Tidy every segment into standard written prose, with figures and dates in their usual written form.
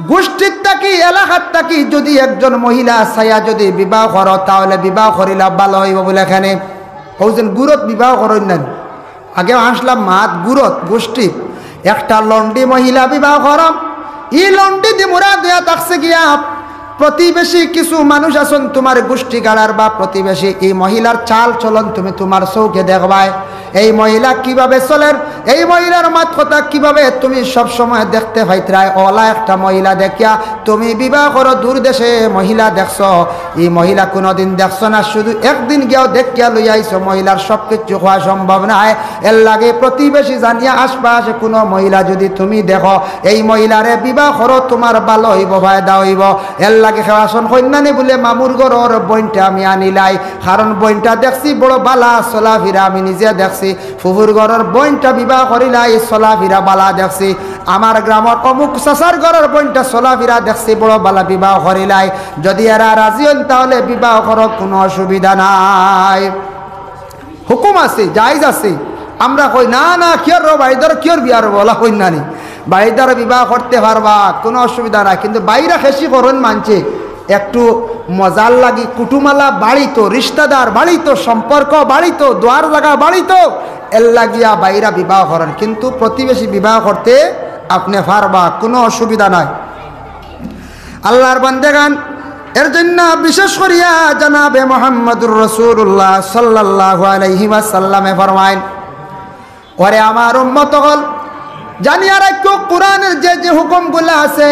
গোষ্ঠীর থাকি এলাকার থাকি যদি একজন মহিলা ছায়া যদি বিবাহ করো তাহলে বিবাহ করিলা ভালো হইব বলে এখানে ওজন গুরত বিবাহ করেন না। আগে আসলাম মাত গুরত গোষ্ঠী একটা লন্ডি মহিলা বিবাহ করম ই লন্ডি দি মোরা দেয়া থাকছে গিয়া প্রতিবেশী কিছু মানুষ আছেন তোমার গোষ্ঠী গাড়ার বা প্রতিবেশী এই মহিলার চাল চলন তুমি তোমার চৌকে দেখবাই এই মহিলা কিভাবে চলেন এই মহিলার মাত কথা কিভাবে তুমি সব সময় দেখতে পাইতরায় ওলা একটা মহিলা দেখিয়া তুমি বিবাহ করো দূর দেশে মহিলা দেখছ এই মহিলা কোনোদিন দেখছ না শুধু একদিন গিয়াও দেখিয়া লইয়া আইছো মহিলার সব কিছু হওয়া সম্ভব নয় এর লাগে প্রতিবেশী জানিয়া আশপাশে কোনো মহিলা যদি তুমি দেখো এই মহিলারে বিবাহ করো তোমার ভালো হইব ফায়দা হইব এর লাগে খেলাশন কন্যানি বলে মামুর ঘরের বইনটা আমি আনিলাই কারণ বইনটা দেখছি বড় বালা চলাফিরা আমি নিজে দেখছি ফুফুর ঘরের বইনটা বিবাহ করিলাই চলাফিরা বালা দেখছি আমার গ্রামের অমুক চাচার ঘরের বইনটা চলাফিরা দেখছি বড় বালা বিবাহ করিলাই যদি এরা রাজি হন তাহলে বিবাহ করো কোনো অসুবিধা নাই হুকুম আছে জায়েজ আছে আমরা কই না না কিয়র বাইদর কিয়র বিয়ার বলা কই না নি বাইদার বিবাহ করতে পারবা কোনো অসুবিধা নাই কিন্তু বাইরা খেসি করুন মানছে একটু মজার লাগি কুটুমালা বাড়িত রিশতাদার বাড়িত সম্পর্ক বাড়িত দোয়ার জায়গা বাড়িত এর লাগিয়া বাইরা বিবাহ করেন কিন্তু প্রতিবেশী বিবাহ করতে আপনি পারবা কোনো অসুবিধা নাই আল্লাহর বান্দেগান এর জন্য বিশেষ করিয়া জনাবে মুহাম্মদুর রাসূলুল্লাহ সাল্লাল্লাহু আলাইহি ওয়াসাল্লামে ফরমায়েন ওরে আমার উম্মত হল জানিয়া রাখো কোরআনের যে যে হুকুমগুলো আছে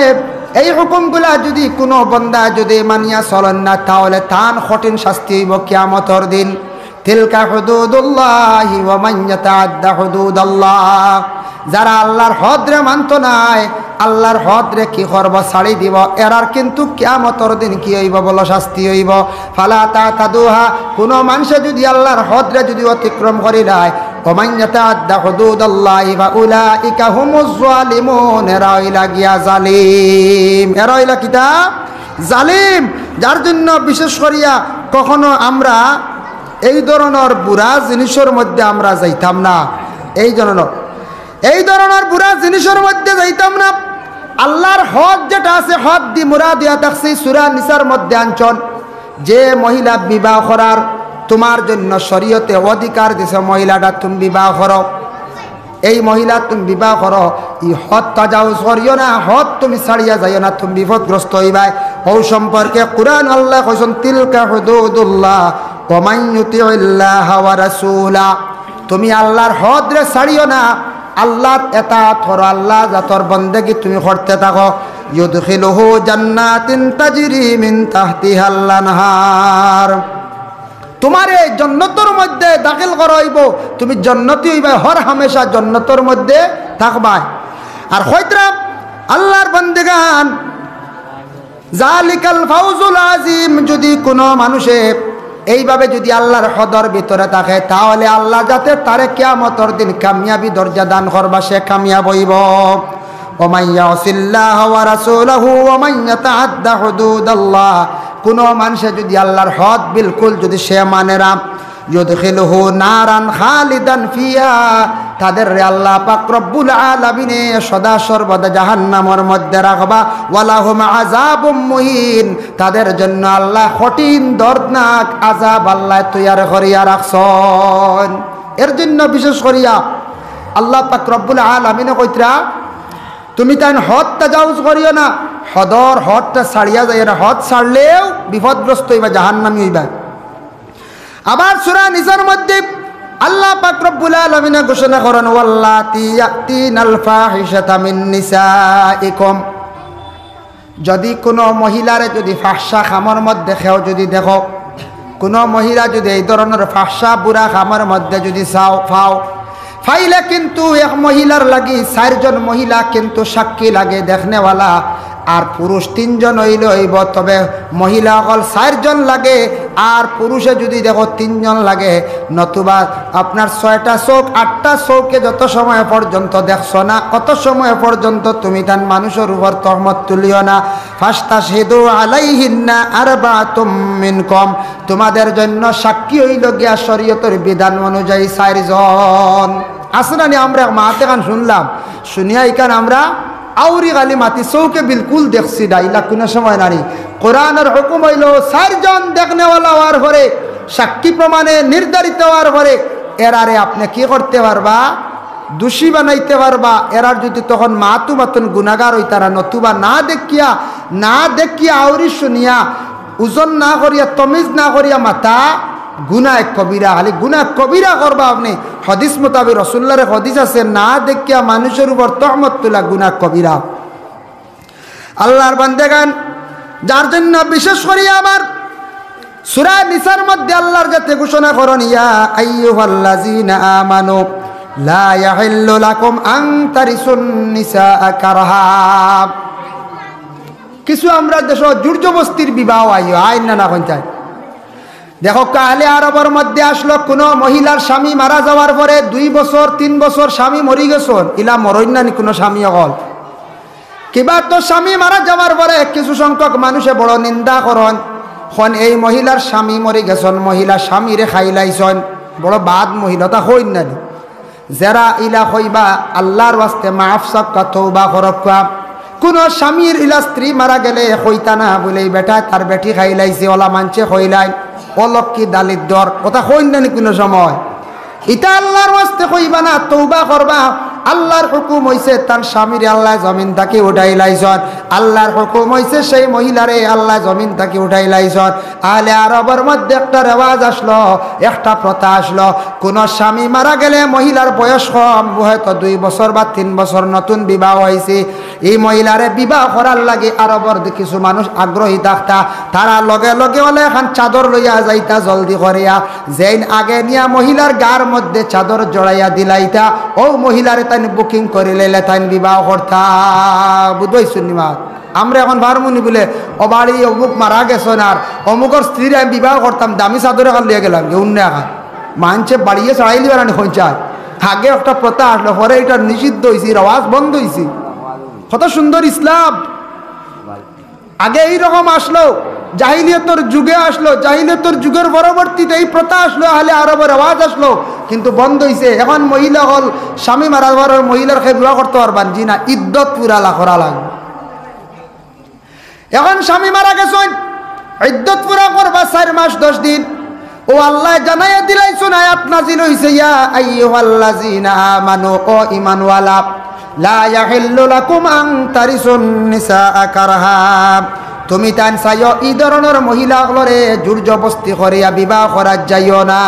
এই হুকুমগুলা যদি কোনো বান্দা যদি মানিয়া চলেন না তাহলে তান কঠিন শাস্তি হইব কিয়ামতের দিন তিলকা হুদুদুল্লাহি ওয়া মান ইয়াতাআদ্দা হুদুদাল্লাহ যারা আল্লাহর হদরে মানত নাই আল্লাহর হদরে কি করব ছাড়ি দিব এরার কিন্তু কিয়ামতের দিন কি হইব বলো শাস্তি হইব ফালা তাতাদুহা কোন মানুষ যদি আল্লাহর হদরে যদি অতিক্রম করি নাই ومن يتعد حدود الله فاولئك هم الظالمون এরাইলা গিয়া জালিম এরাইলা কিতাব জালিম যার জন্য বিশেষ করিয়া কখনো আমরা এই ধরনের বুড়া জিনিসের মধ্যে আমরা যাইতাম না এই ধরনের বুড়া জিনিসের মধ্যে যাইতাম না আল্লাহর হদ যেটা আছে হদ দি মুরাদ দিয়া থাকছে সূরা নিসার মধ্যে আনছন যে মহিলা বিবাহ করার তোমার জন্য শরীয়তে অধিকার দিছে মহিলাটা তুমি বিবাহ করো এই মহিলা তুমি বিবাহ করো ই হদ তাজাউজ করিও না হদ তুমি ছাড়িয়া যাইও না তুমি বিপদগ্রস্ত হইবাই ও সম্পর্কে কুরআন আল্লাহ কইছেন তিলকা হুদুদুল্লাহ ওয়া মান ইউতিউল্লাহ ওয়া রাসূলা তুমি আল্লাহর হদ রে ছাড়িও না আল্লাহর ইতাআত করো আল্লাহ জাতর বন্দেগী তুমি করতে থাকো ইউদখিলুহু জান্নাতিন তাজরি মিন তাহতিহাল আনহার তোমার এই জান্নাতের মধ্যে দাখিল করাইব তুমি জান্নাতি হইবা হর হামেশা জান্নাতের মধ্যে থাকবা আর কইতরা আল্লাহর বান্দেগান জালিকাল ফাউজুল আযীম যদি কোনো মানুষে এইভাবে যদি আল্লাহর হদর ভিতরে থাকে তাহলে আল্লাহ যাতে তারে কিয়ামতের দিন কামিয়াবি দরজা দান করবা সে কামিয়াব হইব ওমান ইয়াসিল্লাহ ওয়া রাসূলুহু ওয়া মান ইয়াতাআদ্দা হুদুদাল্লাহ কোনো মানুষে যদি আল্লাহর হদ বিলকুল যদি সে মানে না ইউদখিলুহু নারান খালিদান ফিহা তাদের আল্লাহ পাক রব্বুল আলামিন সদা সর্বদা জাহান্নামের মধ্যে রাখবা ওয়ালাহুম আযাবুম মুহিন তাদের জন্য আল্লাহ কঠিন দর্দনাক আযাব আল্লাহ তৈয়ার করিয়া রাখছেন এর জন্য বিশেষ করিয়া আল্লাহ পাক রব্বুল আলামিন কইতরা তুমি তাই হদ তাজাউজ করিও না হদটা ছাড়িয়া যায় না হদ ছাড়লেও বিপদগ্রস্ত হইবা জাহান্নামী হইবা আবার সূরা নিসার মধ্যে আল্লাহ পাক রব্বুল আলামিন ঘোষণা করেন ওয়াল্লাতি ইয়াতিনাল ফাহিশাতা মিন নিসাইকুম যদি কোনো মহিলারে যদি ফাহশা খামের মধ্যে খেও যদি দেখো কোনো মহিলা যদি এই ধরনের ফাহশা বুড়া খামের মধ্যে যদি ফাও ফাইলে কিন্তু এক মহিলার লাগি 4 জন মহিলা কিন্তু সাক্ষী লাগে দেখনেওয়ালা আর পুরুষ 3 জন হইলে হইব তবে মহিলা হল 4 জন লাগে আর পুরুষে যদি দেখো 3 জন লাগে নতুবা আপনার 6টা চোখ 8টা চোখে যত সময় পর্যন্ত দেখছো না অত সময় পর্যন্ত তুমি তান মানুষের উপর তহমত তুলিও না ফাস্তাশহিদু আলাইহিন্না আরবাতুম মিনকুম তোমাদের জন্য সাক্ষী হইল গিয়া শরীয়তের বিধান অনুযায়ী 4 জন আসলে আমরা মাতে গান শুনলাম শুনিয়া ইকান আমরা আউরি গালি মাতি চৌকে বিলকুল দেখছি না, ইলা কোনো সময় নারী। কোরআনের হুকুম হইল 4 জন দেখনেওয়ালা হওয়ার পরে, সাক্ষী প্রমাণে নির্ধারিত হওয়ার পরে এরারে আপনি কি করতে পারবা, দোষী বানাইতে পারবা। এরার যদি তখন মাতু মাতুন গুনাগার হই তারা, নতুবা না দেখিয়া আউরি শুনিয়া ওজন না করিয়া তমিজ না করিয়া মাতা গুনাহ কবিরা। খালি গুনাহ কবিরা করবা আপনি। হাদিস মোতাবেক রাসূলুল্লাহর হাদিস আছে, না দেখিয়া মানুষের উপর তহমত তোলা গুনাহ কবিরা। আল্লাহর বান্দাগান, যার জন্য বিশেষ করিয়া আমার সূরা নিসার মধ্যে আল্লাহর যাতে ঘোষণা করেন, ইয়া আইয়ুহাল্লাযীনা আমানু লা ইয়াহিল্লু লাকুম আন তারিসুন নিসা কারহা। কিছু আমরা দেশ জোরজবস্তির বিবাহ আইন না কোনটায়। দেখো কালে আরবের মধ্যে আসলো, কোনো মহিলার স্বামী মারা যাওয়ার পরে 2 বছর 3 বছর স্বামী মরি গেছেন, ইলা মরইন না কোনো স্বামী হল কিবা। তো স্বামী মারা যাওয়ার পরে কিছু সংখ্যক মানুষে বড় নিন্দা করেন, খন এই মহিলার স্বামী মরি গেছেন, মহিলা স্বামীরে খাইলাইছেন, বড় বাদ মহিলাটা হইন না। যারা ইলা হইবা আল্লাহর ওয়াস্তে মাফ সাক্কা তওবা করক্কা। কোন স্বামীর ইলা স্ত্রী মারা গেলে হইতা না বলে বেটা তার বেটি খাইলাইছে, ওলা মানছে হইলাই, অলক্ষী দালিদ্র কথা হইন না কোনো সময়। ইটা আল্লাহর ওয়াস্তে কইবা না, তওবা করবা। আল্লাহর হুকুম হইছে তার স্বামীর আল্লাহ জমিন থেকে উঠাই লাইছন, আল্লাহর হুকুম হইছে সেই মহিলারে আল্লাহ জমিন থেকে উঠাই লাইছন। আহলে আরবের মধ্যে একটা রেওয়াজ আসলো, একটা প্রথা আসলো, কোন স্বামী মারা গেলে মহিলার বয়স কম, হয়তো 2 বছর বা 3 বছর নতুন বিবাহ হয়েছে, এই মহিলারে বিবাহ করার লাগে আরবের কিছু মানুষ আগ্রহী থাকতা। তারা লগে লগে হলে এখন চাদর লইয়া যাইতা জলদি করিয়া, যেন আগে নিয়া মহিলার গার মধ্যে চাদর জড়াইয়া দিলাইতা, ও মহিলারে তাই বুকিং করে লাইলে তাই বিবাহ করতা। বুঝবাইছুন নিমা? আমরা এখন বারমুনি বলে ও বাড়ি অমুক মারা গেছেন, আর অমুকের স্ত্রীর আমি বিবাহ করতাম, দামি চাদরে এখন লিয়ে গেলাম অন্য এখন মানছে বাড়িয়ে চড়াই লিবার আনি হইচায়। আগে একটা প্রথা আসলো, পরে এটা নিষিদ্ধ হয়েছে, আওয়াজ বন্ধ হয়েছে। কত সুন্দর ইসলাম! আগে এইরকম আসলো, জাহিলিয়তের যুগে আসলো, জাহিলিয়তের যুগের পরবর্তীতে এই প্রথা আসলো, আহলে আরবের আওয়াজ আসলো, কিন্তু বন্ধ হয়েছে। এখন মহিলা হল স্বামী মারা যাওয়ার মহিলার খেয়ে বিবাহ করতে পারবেন জি না, ইদ্যত পুরা করা লাগবে। এখন স্বামী মারা গেছেন, ইদ্যত পুরা করবা 4 মাস 10 দিন। ও আল্লাহ জানাইয়া দিলাইছেন, আয়াত নাজিল হইছে, ইয়া আইয়ুহাল্লাযীনা আমানু, ও ঈমানওয়ালা, লা ইয়াহিল্লু লাকুম আন তারিসুন নিসা কারহা। তুমি তান চাইও এই ধরনের মহিলাগুলোরে জোর জবস্তি করিয়া বিবাহ করা যাইও না।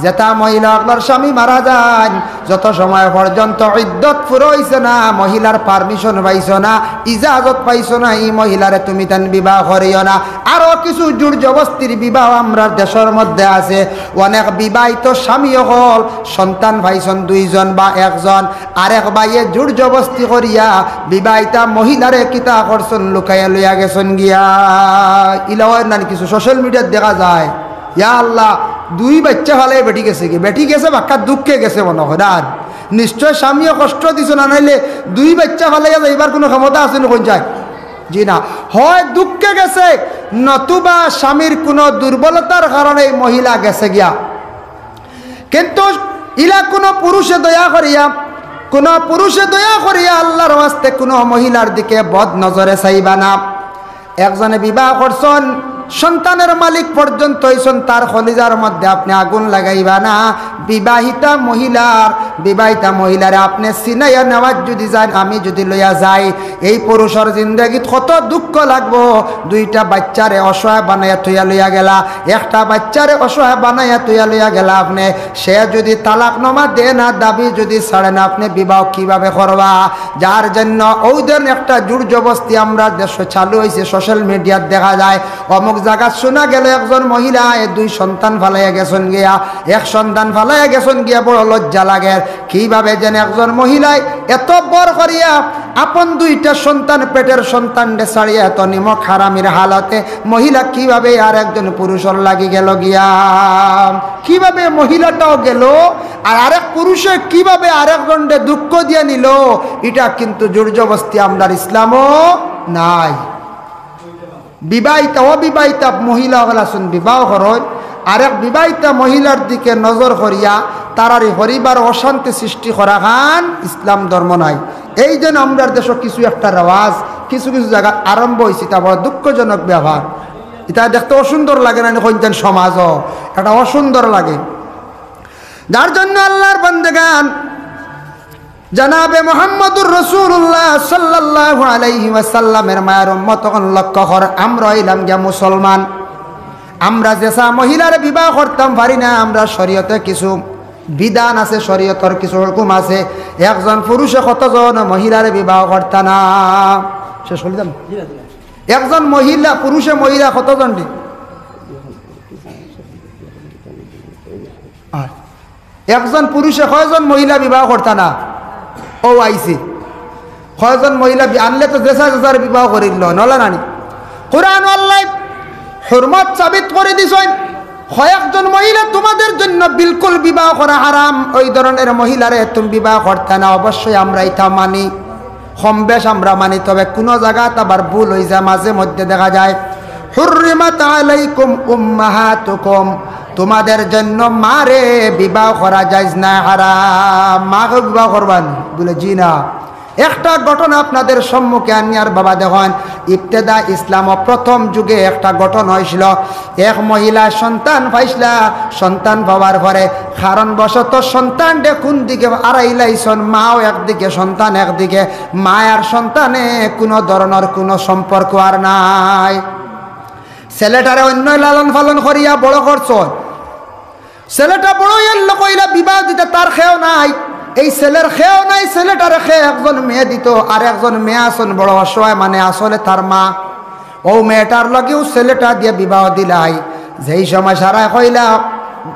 যেটা মহিলাগুলোর স্বামী মারা যায়, যত সময় পর্যন্ত ইদ্যত পুরো হইছে না, মহিলার পারমিশন পাইছো না, ইজাজত পাইছো না, এই মহিলারে তুমি তান বিবাহ করিও না। আরো কিছু জোর জবস্তির বিবাহ আমরা দেশের মধ্যে আছে। অনেক বিবাহিত স্বামী হল সন্তান পাইছেন 2 জন বা 1 জন, আরেক ভাইয়ে জোর জবস্তি করিয়া বিবাহিতা মহিলারে কিতা করছেন, লুকাইয়া লইয়া গেছেন গিয়া। ইলাওয়ার না কিছু সোশ্যাল মিডিয়াত দেখা যায়, ইয়া আল্লাহ 2 বাচ্চা ফালে বেটি গেছে, কি বেটি গেছে বাক্কা দুঃখে গেছে মনে হয়। আর নিশ্চয় স্বামীও কষ্ট দিছ না, নাইলে 2 বাচ্চা ফালাইয়া যাইবার কোনো ক্ষমতা আছে না কোন যায় জি না। হয় দুঃখে গেছে, নতুবা স্বামীর কোনো দুর্বলতার কারণে মহিলা গেছে গিয়া। কিন্তু ইলা কোনো পুরুষে দয়া করিয়া আল্লাহর ওয়াস্তে কোনো মহিলার দিকে বদ নজরে চাইবা না। একজনে বিবাহ করছেন, সন্তানের মালিক পর্যন্ত হইছেন, তার খলিজার মধ্যে আপনি আগুন লাগাইবা না। বিবাহিতা মহিলারে আপনি চিনাইয়া নেওয়ার যদি যান, আমি যদি লইয়া যাই, এই পুরুষের জিন্দগিত কত দুঃখ লাগবো। 2টা বাচ্চারে অসহায় বানাইয়া থইয়া লইয়া গেলা, একটা বাচ্চারে অসহায় বানাইয়া থইয়া লইয়া গেলা আপনি। সে যদি তালাকনামা দে না, দাবি যদি ছাড়ে না, আপনি বিবাহ কিভাবে করবা? যার জন্য ওদের একটা জোর জবস্তি আমরা দেশে চালু হয়েছে, সোশ্যাল মিডিয়াত দেখা যায়। অমুক জায়গা শোনা গেল একজন মহিলা 2 সন্তান ফালাইয়া গেছেন গিয়া, 1 সন্তান ফালাইয়া গেছেন গিয়া, বড় লজ্জা লাগে। কিভাবে যেন একজন মহিলায় এত বড় করিয়া আপন 2টা সন্তান, পেটের সন্তান ছাড়িয়া এত নিমক হারামির হালতে মহিলা কিভাবে আর একজন পুরুষের লাগি গেল গিয়া, কিভাবে মহিলাটাও গেল, আর আরেক পুরুষে কিভাবে আরেকজনকে দুঃখ দিয়ে নিল, এটা কিন্তু জোর জবস্তি আমরা ইসলামও নাই। বিবাহিতা অবিবাহিতা মহিলা হলাসুন বিবাহ করেন, আরেক বিবাহিতা মহিলার দিকে নজর করিয়া তারারি হরিবার অশান্তি সৃষ্টি করা খান ইসলাম ধর্ম নাই। এই জন্য আমরা দেশ কিছু একটা রেওয়াজ কিছু কিছু জায়গা আরম্ভ হয়েছে, তা বড় দুঃখজনক ব্যবহার। এটা দেখতে অসুন্দর লাগে না কইতেন সমাজও এটা অসুন্দর লাগে। যার জন্য আল্লাহর বান্দাগান জনাবে মুহাম্মদুর রাসূলুল্লাহ সাল্লাল্লাহু আলাইহি ওয়াসাল্লামের মায়ের উম্মত লক্ষ্য কর, আমরা হইলাম গিয়া মুসলমান। আমরা যেসা মহিলার বিবাহ করতাম পারি না, আমরা শরীয়তে কিছু বিধান আছে, শরীয়তের কিছু হুকুম আছে। একজন পুরুষে কতজন মহিলার বিবাহ করতা না? শেষ হল যান। একজন মহিলা পুরুষে মহিলা কতজন? একজন পুরুষে কয়জন মহিলা বিবাহ করতা না? ও আইসি কয়জন মহিলা আনলে তো যেসা যেসার বিবাহ করিল নলা নানি। কুরআন আল্লাহ হুরমত সাবিত করে দিছেন, কয়েকজন মহিলা তোমাদের জন্য বিলকুল বিবাহ করা হারাম, ওই ধরনের মহিলারে তুমি বিবাহ করতে না। অবশ্যই আমরা এটা মানি, কম বেশ আমরা মানি, তবে কোনো জায়গাত আবার ভুল হয়ে যায়, মাঝে মধ্যে দেখা যায় হুররিমাত আলাইকুম উম্মাহাতুকুম, তোমাদের জন্য মারে বিবাহ করা যায় না, হারাম। মাকে বিবাহ করবান বলে জি না। একটা ঘটনা আপনাদের সম্মুখে আনিয়ার বাবা দেখেন, ইবতেদা ইসলাম প্রথম যুগে একটা ঘটনা হয়েছিল। এক মহিলা সন্তান পাইছিলা, সন্তান পাওয়ার পরে কারণবশত সন্তান কোন দিকে আড়াইলাইছন, মাও একদিকে সন্তান একদিকে, মায়ার সন্তানে কোনো ধরনের কোনো সম্পর্ক আর নাই। ছেলেটারে অন্য লালন পালন করিয়া বড় করছ, ছেলেটা বড় এলো কইলা বিবাহ দিতে তার খেও নাই, এই ছেলের খেও নাই, ছেলেটার খেয়ে একজন মেয়ে দিত, আর একজন মেয়ে আসন বড় অসহায়, মানে আসলে তার মা। ও মেয়েটার লগেও ছেলেটা দিয়ে বিবাহ দিলাই। যেই সময় সারা কইলা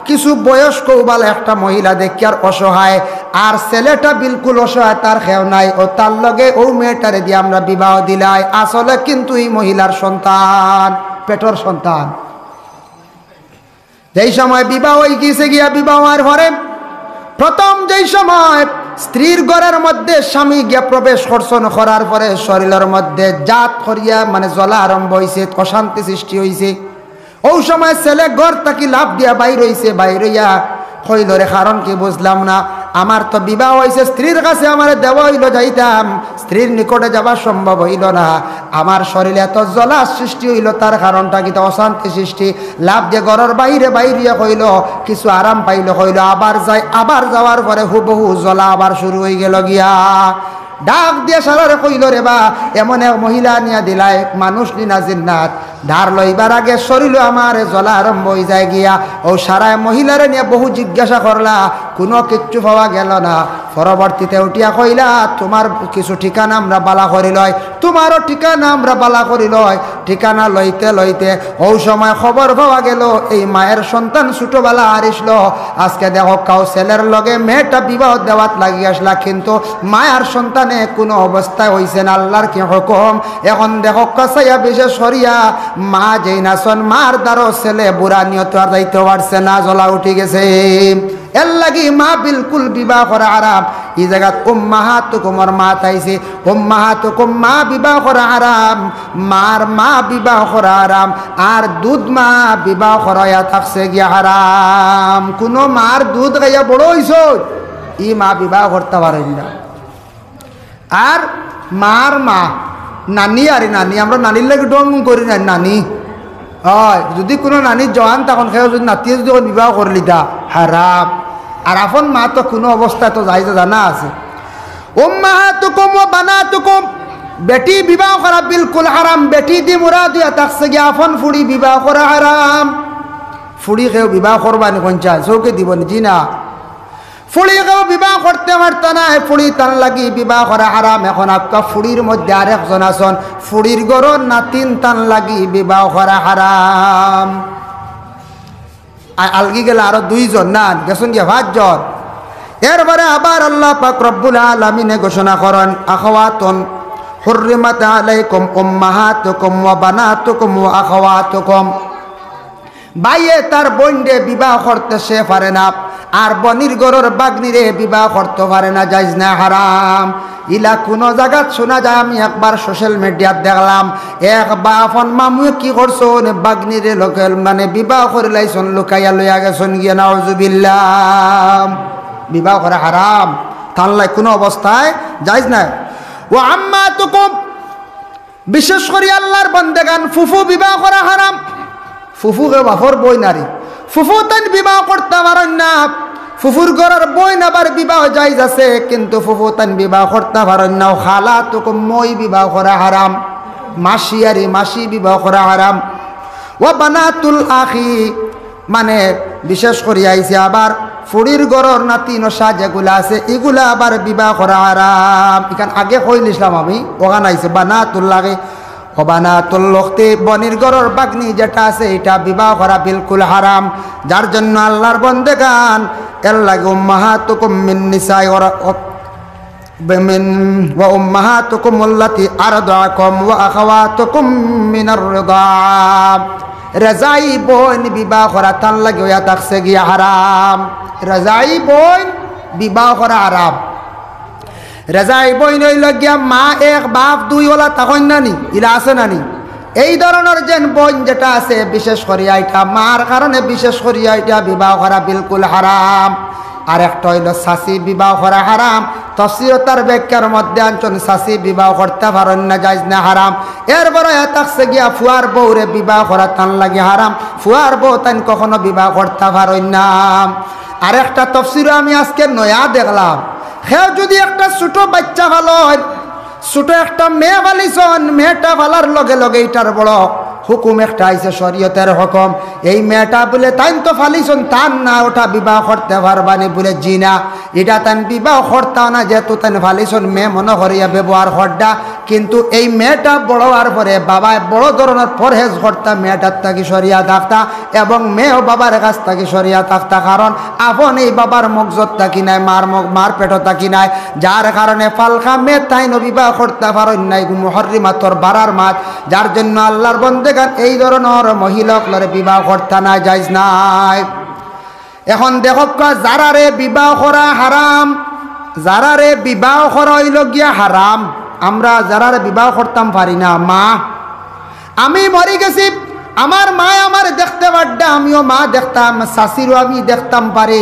কিছু বয়স্ক উবাল একটা মহিলা দেখি আর অসহায়, আর ছেলেটা বিলকুল অসহায়, তার খেও নাই, ও তার লগে ও মেয়েটারে দিয়ে আমরা বিবাহ দিলাই। আসলে কিন্তু এই মহিলার সন্তান, পেটর সন্তান। যেই সময় বিবাহ হয়ে গিয়েছে, গিয়া বিবাহের ঘরে প্রথম যেই সময় স্ত্রীর ঘরের মধ্যে স্বামী গিয়া প্রবেশ করছেন, করার পরে শরীরের মধ্যে জাত করিয়া মানে জ্বলা আরম্ভ হয়েছে, অশান্তি সৃষ্টি হয়েছে। ওই সময় ছেলে ঘর থাকি লাভ দিয়া বাইর হইছে, বাইর হইয়া হইল রে কারণ কি বুঝলাম না, আমার তো বিবাহ হয়েছে, স্ত্রীর কাছে আমার দেওয়া হইল যাইতাম, স্ত্রীর নিকটে যাওয়া সম্ভব হইল না, আমার শরীরে এত জ্বলা সৃষ্টি হইল, তার কারণটা কি অশান্তি সৃষ্টি। লাভ দিয়ে ঘরের বাইরে বাইরিয়া হইল, কিছু আরাম পাইল, হইল আবার যাই, আবার যাওয়ার পরে হুবহু জ্বলা আবার শুরু হয়ে গেল গিয়া। ডাক দিয়ে সারারে কইল রে বা এমন এক মহিলা নিয়া দিলাই, মানুষ নিনা জিন্নাত, ধার লইবার আগে শরীর আমার জ্বলা আরম্ভ হয়ে যায় গিয়া। ও সারায় মহিলারে নিয়ে বহু জিজ্ঞাসা করলা, কোনো কিচ্ছু পাওয়া গেল না। পরবর্তীতে উঠিয়া কইলা তোমার কিছু ঠিকানা আমরা বালা করি লয়, তোমারও ঠিকানা আমরা বালা করি লয়। ঠিকানা লইতে লইতে ও সময় খবর পাওয়া গেল এই মায়ের সন্তান ছোটবেলা আরিসল। আজকে দেখো কাউ ছেলের লগে মেয়েটা বিবাহ দেওয়াত লাগি আসলা, কিন্তু মায়ের সন্তানে কোনো অবস্থায় হইছে না, আল্লাহর কি হুকুম। এখন দেখো কাছাইয়া বিশেষ সরিয়া মা যেই নাচন, মার দ্বারো ছেলে বুড়া নিয়ত আর যাইতে পারছে না, জ্বলা উঠে গেছে। এর লাগি মা বিলকুল বিবাহ করা আরাম। এই জায়গাত উম্মাহাতুকুম মা তাইছে, উম্মাহাতুকুম মা বিবাহ করা আরাম, মার মা বিবাহ করা আরাম, আর দুধ মা বিবাহ করাইয়া থাকছে গিয়া হারাম। কোনো মার দুধ গাইয়া বড় হইছ, ই মা বিবাহ করতে পারেন না। আর মার মা নানি, আরে নানি আমরা নানির লাগে ডং করি না, নানি হয় যদি কোনো নানি জওয়ান তখন খেয়ে যদি নাতিয়ে যদি বিবাহ করলি তা হারাম। আর আপন মা তো কোনো অবস্থায় তো যাই জানা আছে। উম্মাহাতুকুম ওয়া বানাতুকুম, বেটি বিবাহ করা বিলকুল হারাম। বেটি দি মুরা দিয়া থাকছে গিয়া আপন ফুড়ি বিবাহ করা হারাম। ফুড়ি কেউ বিবাহ করবানি কঞ্চা চৌকে দিবনি, জি না। ফুড়ি কেউ বিবাহ করতে পারত না, ফুড়ি তার লাগি বিবাহ করা হারাম। এখন আপনার ফুড়ির মধ্যে আরেকজন আছেন, ফুড়ির গরর নাতিন তান লাগি বিবাহ করা হারাম। আলগি গেলে আরো দুইজন, না গেছেন গিয়ে 5 জন। এরপরে আবার আল্লাহ পাক রব্বুল আলামিনে ঘোষণা করেন, আখাওয়াতুন হুররিমাত আলাইকুম উম্মাহাতুকুম ওয়া বানাতুকুম ওয়া আখাওয়াতুকুম। ভাইয়ে তার বোনকে বিবাহ করতে সে পারে না, আর বনির গরর বাগনিরে বিবাহ করতে পারে না, জায়েজ না, হারাম। ইলা কোনো জায়গাত শোনা যায়, আমি একবার সোশ্যাল মিডিয়াত দেখলাম এক বাপন মামু কি করছন বাগনিরে লোকেল মানে বিবাহ করে লাইছন, লুকাইয়া লইয়া গেছন গিয়া, নাউজুবিল্লাহ। বিবাহ করা হারাম, তানলাই কোনো অবস্থায় জায়েজ না। ও আম্মা তুকুম, বিশেষ করে আল্লাহর বান্দাগান ফুফু বিবাহ করা হারাম। ফুফুকে বাপর বই নারী, ফুফু তান বিবাহ করতে পারেন না। ফুফুর ঘরের বই নাবার বিবাহ জায়েজ আছে, কিন্তু ফুফু তান বিবাহ করতে পারেন না। খালা তুকুম, মই বিবাহ করা হারাম। মাসি আরে মাসি বিবাহ করা হারাম। ও বানাতুল আখি, মানে বিশেষ করে আইছে আবার ফুড়ির গড়র নাতি নশা যেগুলা আছে এগুলা আবার বিবাহ করা হারাম। এখানে আগে কইলিছিলাম আমি, ওখানে আইছে বানাতুল্লাহি ও বানাতুল্লখতি, বনির গড়র বাগনি যেটা আছে এটা বিবাহ করা বিলকুল হারাম। যার জন্য আল্লাহর বান্দাগান এর লাগে উম্মাহাতুকুম মিন নিসাই ওয়া উম্মাহাতুকুম আল্লাতী আরদাকুম ওয়া আখাওয়াতুকুম মিনার রিদাআ, রেজাই বোন বিবাহ করা তান লাগে হইয়া থাকছে গিয়া হারাম। রেজাই বোন বিবাহ করা হারাম। রেজাই বোন হইল গিয়া মা এক বাপ দুই ওলা তখন নানি, ইলা আছে নানি। এই ধরনের যেন বোন যেটা আছে বিশেষ করিয়া এটা মার কারণে বিশেষ করিয়া এটা বিবাহ করা বিলকুল হারাম। আর একটা হইল শাসি বিবাহ করা হারাম। তফসির তার ব্যাখ্যার মধ্যে আনছেন শাসি বিবাহ করতে পারেন না, জায়েজ না, হারাম। এরপরে থাকছে গিয়া ফুয়ার বউরে বিবাহ করা তান লাগে হারাম। ফুয়ার বউ তান কখনো বিবাহ করতে পারেন না। আর একটা তফসির আমি আজকে নয়া দেখলাম, সেও যদি একটা ছোট বাচ্চা ভালো হয়, ছোট একটা মেয়ে ফালিছন, মেয়েটা ফালার লগে লগে এটার বড় হুকুম একটা আইছে, শরীয়তের হুকুম। এই মেয়েটা বলে তাই তো ফালিছন, তান না ওটা বিবাহ করতে পারবানি বলে জিনা, এটা তান বিবাহ করতাও না, যেহেতু তান ফালিছন মেয়ে মনে করিয়া ব্যবহার করডা। কিন্তু এই মেয়েটা বড় হওয়ার পরে বাবা বড় ধরনের পরহেজ করতা, মেয়েটার থাকি সরিয়া থাকতা এবং মেয়েও বাবার কাছ থাকি সরিয়া থাকতা। কারণ আপন এই বাবার মগজত থাকি নাই, মার পেটও থাকি নাই, যার কারণে ফালকা মেয়ে তাই বিবাহ করতে পারেন নাই, মুহররিমাতর বারার মাত। যার জন্য আল্লাহর বন্দেগান এই ধরনের মহিলাগুলোর বিবাহ করতে না, জায়েজ নাই। এখন দেখো যারারে বিবাহ করা হারাম, যারারে বিবাহ করা হইল গিয়া হারাম। আমরা যারারে বিবাহ করতাম পারি না, মা, আমি মরি গেছি, আমার মা আমার দেখতে পারডা, আমিও মা দেখতাম, শাশিরও আমি দেখতাম পারি,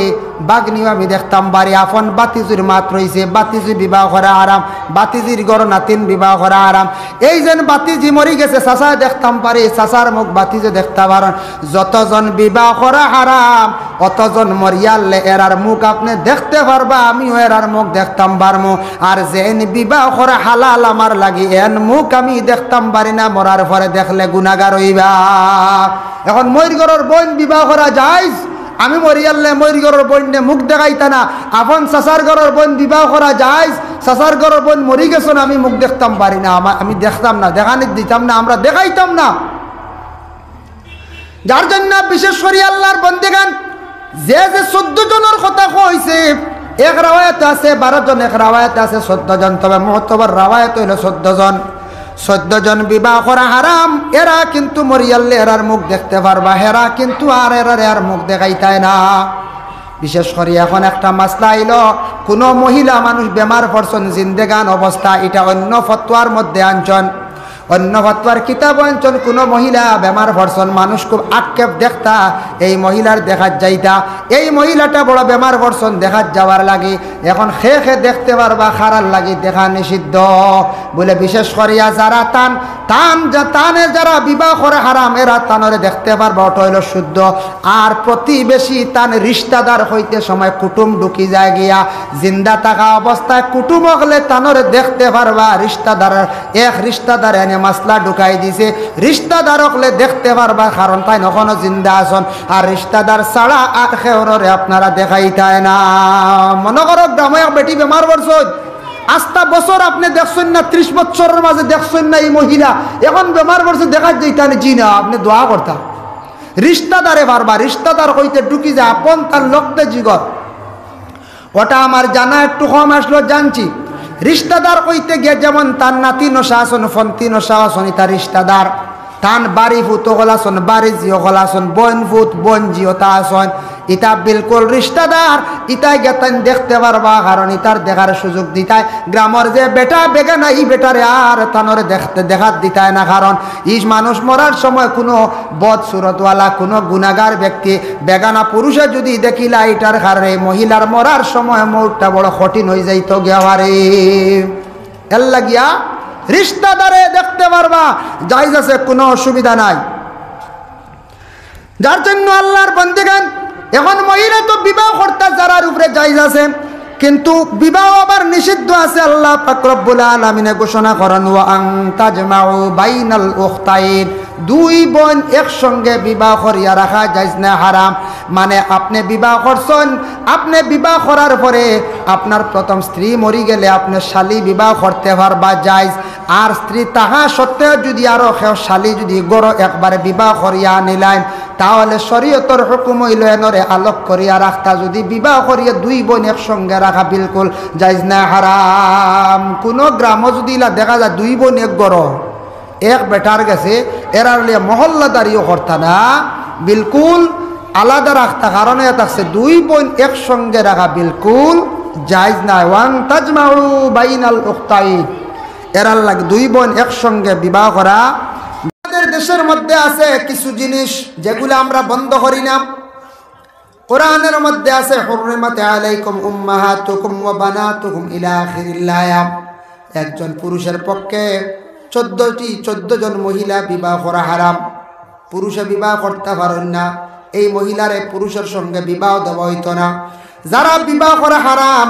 বাগনিও আমি দেখতাম পারি। আপন বাতিজির মাত রয়েছে, বাতিজি বিবাহ করা হারাম। বাতিজির গড় নাতিন বিবাহ করা হারাম। এই যেন বাতিজি মরি গেছে, চাচা দেখতাম পারি, চাচার মুখ বাতিজে দেখতে পারেন। যতজন বিবাহ করা হারাম অতজন মরিয়ালে এরার মুখ আপনি দেখতে পারবা, আমিও এরার মুখ দেখতাম পারমু। আর যেন বিবাহ করা হালাল আমার লাগি, এন মুখ আমি দেখতাম পারি না, মরার পরে দেখলে গুনাহগার হইবা। এখন ময়ূরগড়ের বোন বিবাহ করা জায়েজ, আমি মরিয়ালে ময়ূরগড়ের বোনে মুখ দেখাইতা না। আপন চাচার ঘরের বোন বিবাহ করা জায়েজ, চাচার ঘরের বোন মরি গেছেন, আমি মুখ দেখতাম পারি না, আমি দেখতাম না, দেখানি দিতাম না, আমরা দেখাইতাম না। যার জন্য বিশেষ করে আল্লাহর বন্দেগান যে 14 জনের কথা কইছে, এক রাওয়ায়াত আছে 12 জন, এক রাওয়ায়াত আছে 14 জন, তবে মুহতবর রাওয়ায়াত হইল 14 জন। 14 জন বিবাহ করা হারাম। এরা কিন্তু মরিয়ালে এরার মুখ দেখতে পারবা, হেরা কিন্তু আর এরার মুখ দেখাইতায় না। বিশেষ করে এখন একটা মাসলা আইল, কোনো মহিলা মানুষ বেমার পড়ছেন জিন্দেগান অবস্থা, এটা অন্য ফতোয়ার মধ্যে আনছেন, অন্য ফতোয়ার কিতাব আনছেন। কোনো মহিলা বেমার পড়ছেন, মানুষ খুব আক্ষেপ দেখতা, এই মহিলার দেখাত যাইতা, এই মহিলাটা বড় বেমার পড়ছেন, দেখাত যাওয়ার লাগে। এখন খে দেখতে পারবা, খারার লাগে দেখা নিষিদ্ধ বলে। বিশেষ করিয়া যারা টানে যারা বিবাহ করে হারাম, এরা তানরে দেখতে পারবা, ওটা হইল শুদ্ধ। আর প্রতিবেশী তান রিশতাদার হইতে সময় কুটুম ঢুকি যায় গিয়া, জিন্দা থাকা অবস্থায় কুটুম হলে তানরে দেখতে পারবা। রিশতাদার এক রিশতাদার এনে মাসলা ঢুকাই দিছে, রিশতাদার হলে দেখতে পারবা, কারণ তাই নখনো জিন্দা আসন। আর রিশতাদার ছাড়া আর খেওরে আপনারা দেখাইতায় না। মনে করো গ্রামে এক বেটি বেমার পড়ছ, আস্তা বছর আপনি দেখছেন না, 30 বছরের মাঝে দেখছেন না এই মহিলা, এখন বেমার পড়ছে দেখা যাইতানি জি না, আপনি দোয়া করতা। রিশতাদারে পারবা, রিশতাদার হইতে ঢুকি যায়, আপন তার লক্ষ্যে জিগর। ওটা আমার জানা একটু কম আসলো, জানছি। রিশতাদার কইতে গিয়ে যেমন তার নাতি নশা আসন, ফন্তি নশা আসন, তার রিশতাদার। তান বাড়ি ফুতো গলাসন, বাড়ি জিও গলাসন, বোন ফুত বোন জিও তা আসন। ইতা বিলকুল রিশতাদার, ইতাই গেতেন দেখতে পারবা, কারণ ইতার দেখার সুযোগ দিতায় গ্রামের যে বেটা বেগানা ই বেটারে আর তানরে দেখাত দিতায় না, কারণ ইস মানুষ মরার সময় কোনো বদ সুরতওয়ালা কোনো গুনাহগার ব্যক্তি বেগানা পুরুষে যদি দেখিলা এটার কারণে মহিলার মরার সময় মৌতটা বড় কঠিন হয়ে যাইতো গেওয়ারে। এর লাগিয়া রিশতাদারে দেখতে পারবা, জায়েজ আছে, কোনো অসুবিধা নাই। যার জন্য আল্লাহর বান্দাগান এখন মহিলা তো বিবাহ করতে যারার উপরে জায়েজ আছে, কিন্তু বিবাহ আবার নিষিদ্ধ আছে। আল্লাহ পাক রব্বুল আলামিনে ঘোষণা করেন ওয়া আন তাজমাউ বাইনাল উখতাইন, দুই বোন একসঙ্গে বিবাহ করিয়া রাখা জায়েজ না, হারাম। মানে আপনি বিবাহ করছেন, আপনি বিবাহ করার পরে আপনার প্রথম স্ত্রী মরি গেলে আপনি শালি বিবাহ করতে পারবা, জায়েজ। আর স্ত্রী তাহা সত্ত্বেও যদি আরো কেউ শালি যদি গড় একবারে বিবাহ করিয়া আনিলেন, তাহলে শরীয়তর হুকুম হইল এনরে আলোক করিয়া রাখতা, যদি বিবাহ করিয়া দুই বোন একসঙ্গে রাখা বিলকুল জায়েজ না, হারাম। কোনো গ্রাম যদি দেখা যায় দুই বোন এক গড় এক বেটার গেছে, এরার লিয়ে মহল্লাদারিও করতা না, বিলকুল আলাদা রাখতা, কারণে থাকছে দুই বোন একসঙ্গে রাখা বিলকুল জায়েজ না। ওয়ান তাজমাউ বাইনাল উখতাইন, এরার লাগে দুই বোন একসঙ্গে বিবাহ করা। আমাদের দেশের মধ্যে আছে কিছু জিনিস যেগুলো আমরা বন্ধ করি না। কোরআনের মধ্যে আছে হুররিমাত আলাইকুম উম্মাহাতুকুম ওয়া বানাতুকুম ইলা আখিরিল আয়াত। একজন পুরুষের পক্ষে 14 জন মহিলা বিবাহ করা হারাম, পুরুষে বিবাহ করতে পারেন না, এই মহিলারে পুরুষের সঙ্গে বিবাহ দেওয়া হইতো না। যারা বিবাহ করা হারাম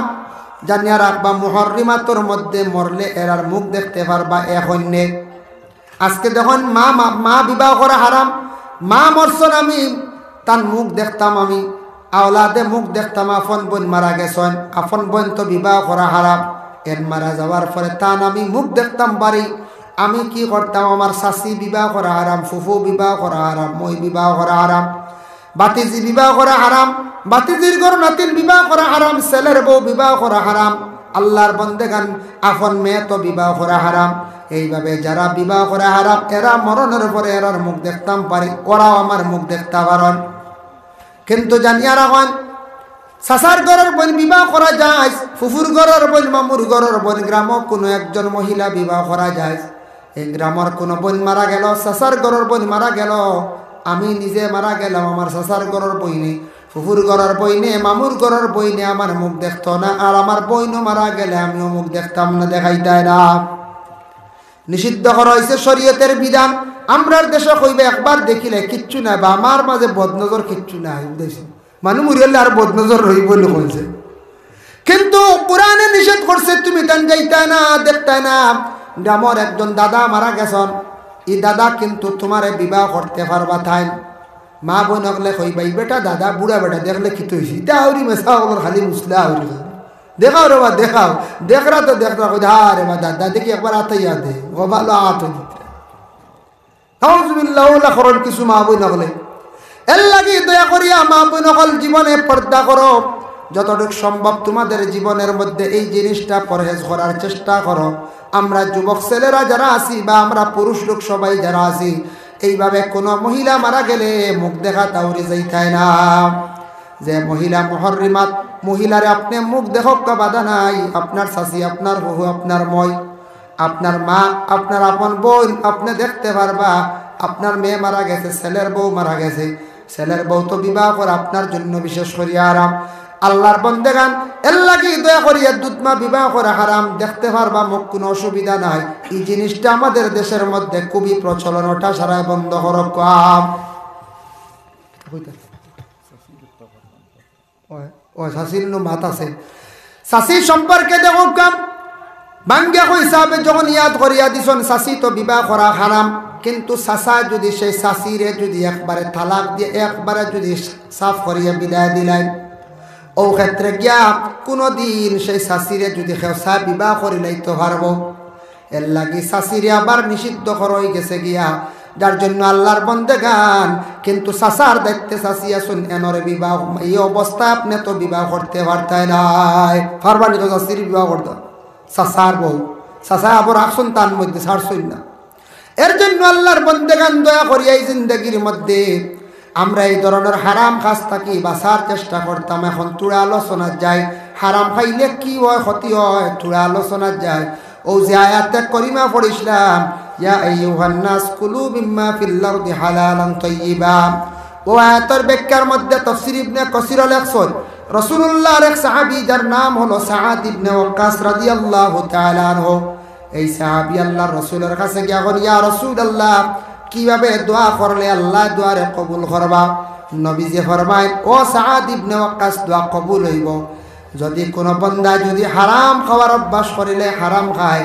জানিয়া রাখবা, মুহররিমাতর মধ্যে মরলে এরার মুখ দেখতে পারবা এখন নে। আজকে দেখুন মা বিবাহ করা হারাম, মা মরছেন আমি তার মুখ দেখতাম, আমি আওলাদে মুখ দেখতাম, আপন বোন মারা গেছেন, আপন বোন তো বিবাহ করা হারাম, এর মারা যাওয়ার পরে তান আমি মুখ দেখতাম বাড়ি, আমি কি করতাম, আমার শাশি বিবাহ করা হারাম, ফুফু বিবাহ করা হারাম, মই বিবাহ করা হারাম, বাতিজি বিবাহ করা হারাম, বাতিজির ঘর নাতির বিবাহ করা হারাম, ছেলের বউ বিবাহ করা হারাম, আল্লাহর বন্দেগান আপন মেয়ে তো বিবাহ করা হারাম। এইভাবে যারা বিবাহ করা হারাম এরা মরণের পরে এরার মুখ দেখতাম পারি, ওরাও আমার মুখ দেখতে পারেন। কিন্তু জানিয়া রাখেন চাচার ঘরের বোন বিবাহ করা যায়, ফুফুর ঘরের বোন, মামুর ঘরের বোন, গ্রামও কোনো একজন মহিলা বিবাহ করা যায়। এই গ্রামের কোনো বোন মারা গেল, চাচার ঘরের বোন মারা গেল, আমি নিজে মারা গেলাম, আমার চাচার ঘরের বইনে, ফুফুর ঘরের বইনে, মামুর ঘরের বইনে আমার মুখ দেখতো না, আর আমার বইনও মারা গেলে আমিও মুখ দেখতাম না, দেখাইতাই না। নিষিদ্ধ করা হয়েছে শরীয়তের বিধান। আমরার দেশে কইবে একবার দেখিলে কিচ্ছু নাই, বা আমার মাঝে বদনজর কিচ্ছু নাই, মানুষ মরিয়ালে আর বদনজর রইব কইছে, কিন্তু কোরআনে নিষেধ করছে তুমি তান যাইতাই না, দেখতাই না। গ্রামের একজন দাদা মারা গেছেন, এই দাদা কিন্তু তোমারে বিবাহ করতে পারবা তাই। মা বোন হলে কইবা এই বেটা দাদা বুড়া বেটা দেখলে কি হয়েছে, এটা আউরি মেসা খালি মুসলা আউরি, দেখাও রে বা দেখাও, দেখরা তো দেখরা রে বা দাদা দেখি একবার আতাইয়া দে, ও ভালো আত কিছু মা বই নকলে। এর লাগি দয়া করিয়া মা বই নকল জীবনে পর্দা করো, যতটুকু সম্ভব তোমাদের জীবনের মধ্যে এই জিনিসটা পরহেজ করার চেষ্টা করো। আমরা যুবক ছেলেরা যারা আছি বা আমরা পুরুষ লোক সবাই যারা আছি, এইভাবে কোনো মহিলা মারা গেলে মুখ দেখা তাউরি যাইতায় না। যে মহিলা মুহররিমাত, মহিলারে আপনি মুখ দেখক বাধা নাই, আপনার শাশি, আপনার বহু, আপনার মই, আপনার মা, আপনার আপন বোন আপনি দেখতে পারবা। আপনার মেয়ে মারা গেছে, ছেলের বউ মারা গেছে, ছেলের বউ তো বিবাহ করে আপনার জন্য বিশেষ করিয়া আরাম। আল্লাহর বন্দেগান এর লাগি দয়া করিয়া দুধমা বিবাহ করে হারাম, দেখতে পারবা মুখ, কোনো অসুবিধা নাই। এই জিনিসটা আমাদের দেশের মধ্যে খুবই প্রচলন, ওটা সারাই বন্ধ করো। কাম ও শাশির মাত আছে, শাশি সম্পর্কে দেখো কাম বাঙ্গা হিসাবে যখন ইয়াদ করিয়া দিছন, শাশি তো বিবাহ করা হারাম, কিন্তু চাচা যদি সেই শাশিরে যদি একবারে তালাক দিয়ে একবারে যদি সাফ করিয়া বিদায় দিলেন, ও ক্ষেত্রে গিয়া কোনোদিন সেই শাশিরে যদি খেসা বিবাহ করি লাইতে পারব। এর লাগি শাশিরে আবার নিষিদ্ধ করা হয়ে গেছে গিয়া, যার জন্য আল্লাহর বন্দেগান কিন্তু চাচার দায়িত্বে চাচি আসুন এনরে বিবাহ, এই অবস্থায় আপনি তো বিবাহ করতে পারতেন নাই, পারবানি তো চাষির বিবাহ করতে, চাচার বউ চাচা আবার আসুন তার মধ্যে ছাড়ছই না। এর জন্য আল্লাহর বন্দেগান দয়া করিয়া এই জিন্দগির মধ্যে আমরা এই ধরনের হারাম কাজ থাকি বাঁচার চেষ্টা করতাম। এখন তুড়া আলোচনা যায়, হারাম খাইলে কি হয় ক্ষতি হয়, তুড়া আলোচনা যায়। ও যে আয়াতে করিমা পড়িছিলাম, ইয়া আইয়ুহান নাস কুলু মিম্মা ফিল আরদি হালালান তাইয়্যিবা, ও আয়াতের ব্যাখ্যার মধ্যে তাফসীর ইবনে কাসির লেখছেন রাসূলুল্লাহর এক সাহাবী যার নাম হলো সাআদ ইবনে ওয়াক্কাস রাদিয়াল্লাহু তাআলা আনহু। এই সাহাবী আল্লাহর রাসূলের কাছে গিয়া বলেন, ইয়া রাসূলুল্লাহ, কিভাবে দোয়া করলে আল্লাহ দোয়ারে কবুল করবা? নবীজি ফরমায়, ও সাআদ ইবনে ওয়াক্কাস, দোয়া কবুল হইব যদি কোনো বান্দা যদি হারাম খাওয়ার অভ্যাস করিলে হারাম খায়,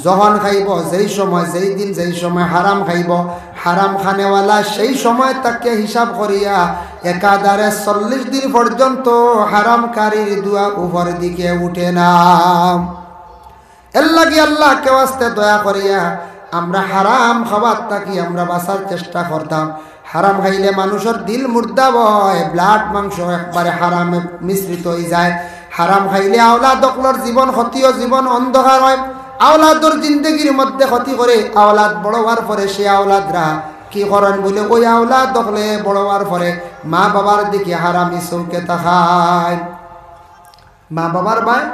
যখন খাইব যেই সময় যেই দিন যেই সময় হারাম খাইব, হারাম খানেওয়ালা সেই সময় তাকে হিসাব করিয়া একাধারে 40 দিন পর্যন্ত হারামকারীর দোয়া উপর দিকে উঠে না। এর লাগি আল্লাহকে ওয়াস্তে দয়া করিয়া আমরা হারাম খাবার থাকি আমরা বাঁচার চেষ্টা করতাম। হারাম খাইলে মানুষের দিল মুর্দা হয়, ব্লাড মাংস একবারে হারামে মিশ্রিত হয়ে যায়। হারাম খাইলে আওলাদ অকলর জীবন ক্ষতিও, জীবন অন্ধকার হয়, আওলাদর জিন্দগির মধ্যে ক্ষতি করে। আওলাদ বড় হওয়ার পরে সে আওলাদরা কি করেন বলে, ওই আওলাদ হলে বড় হওয়ার পরে মা বাবার দিকে হারামি চৌকে তাকায়, মা বাবার ভাই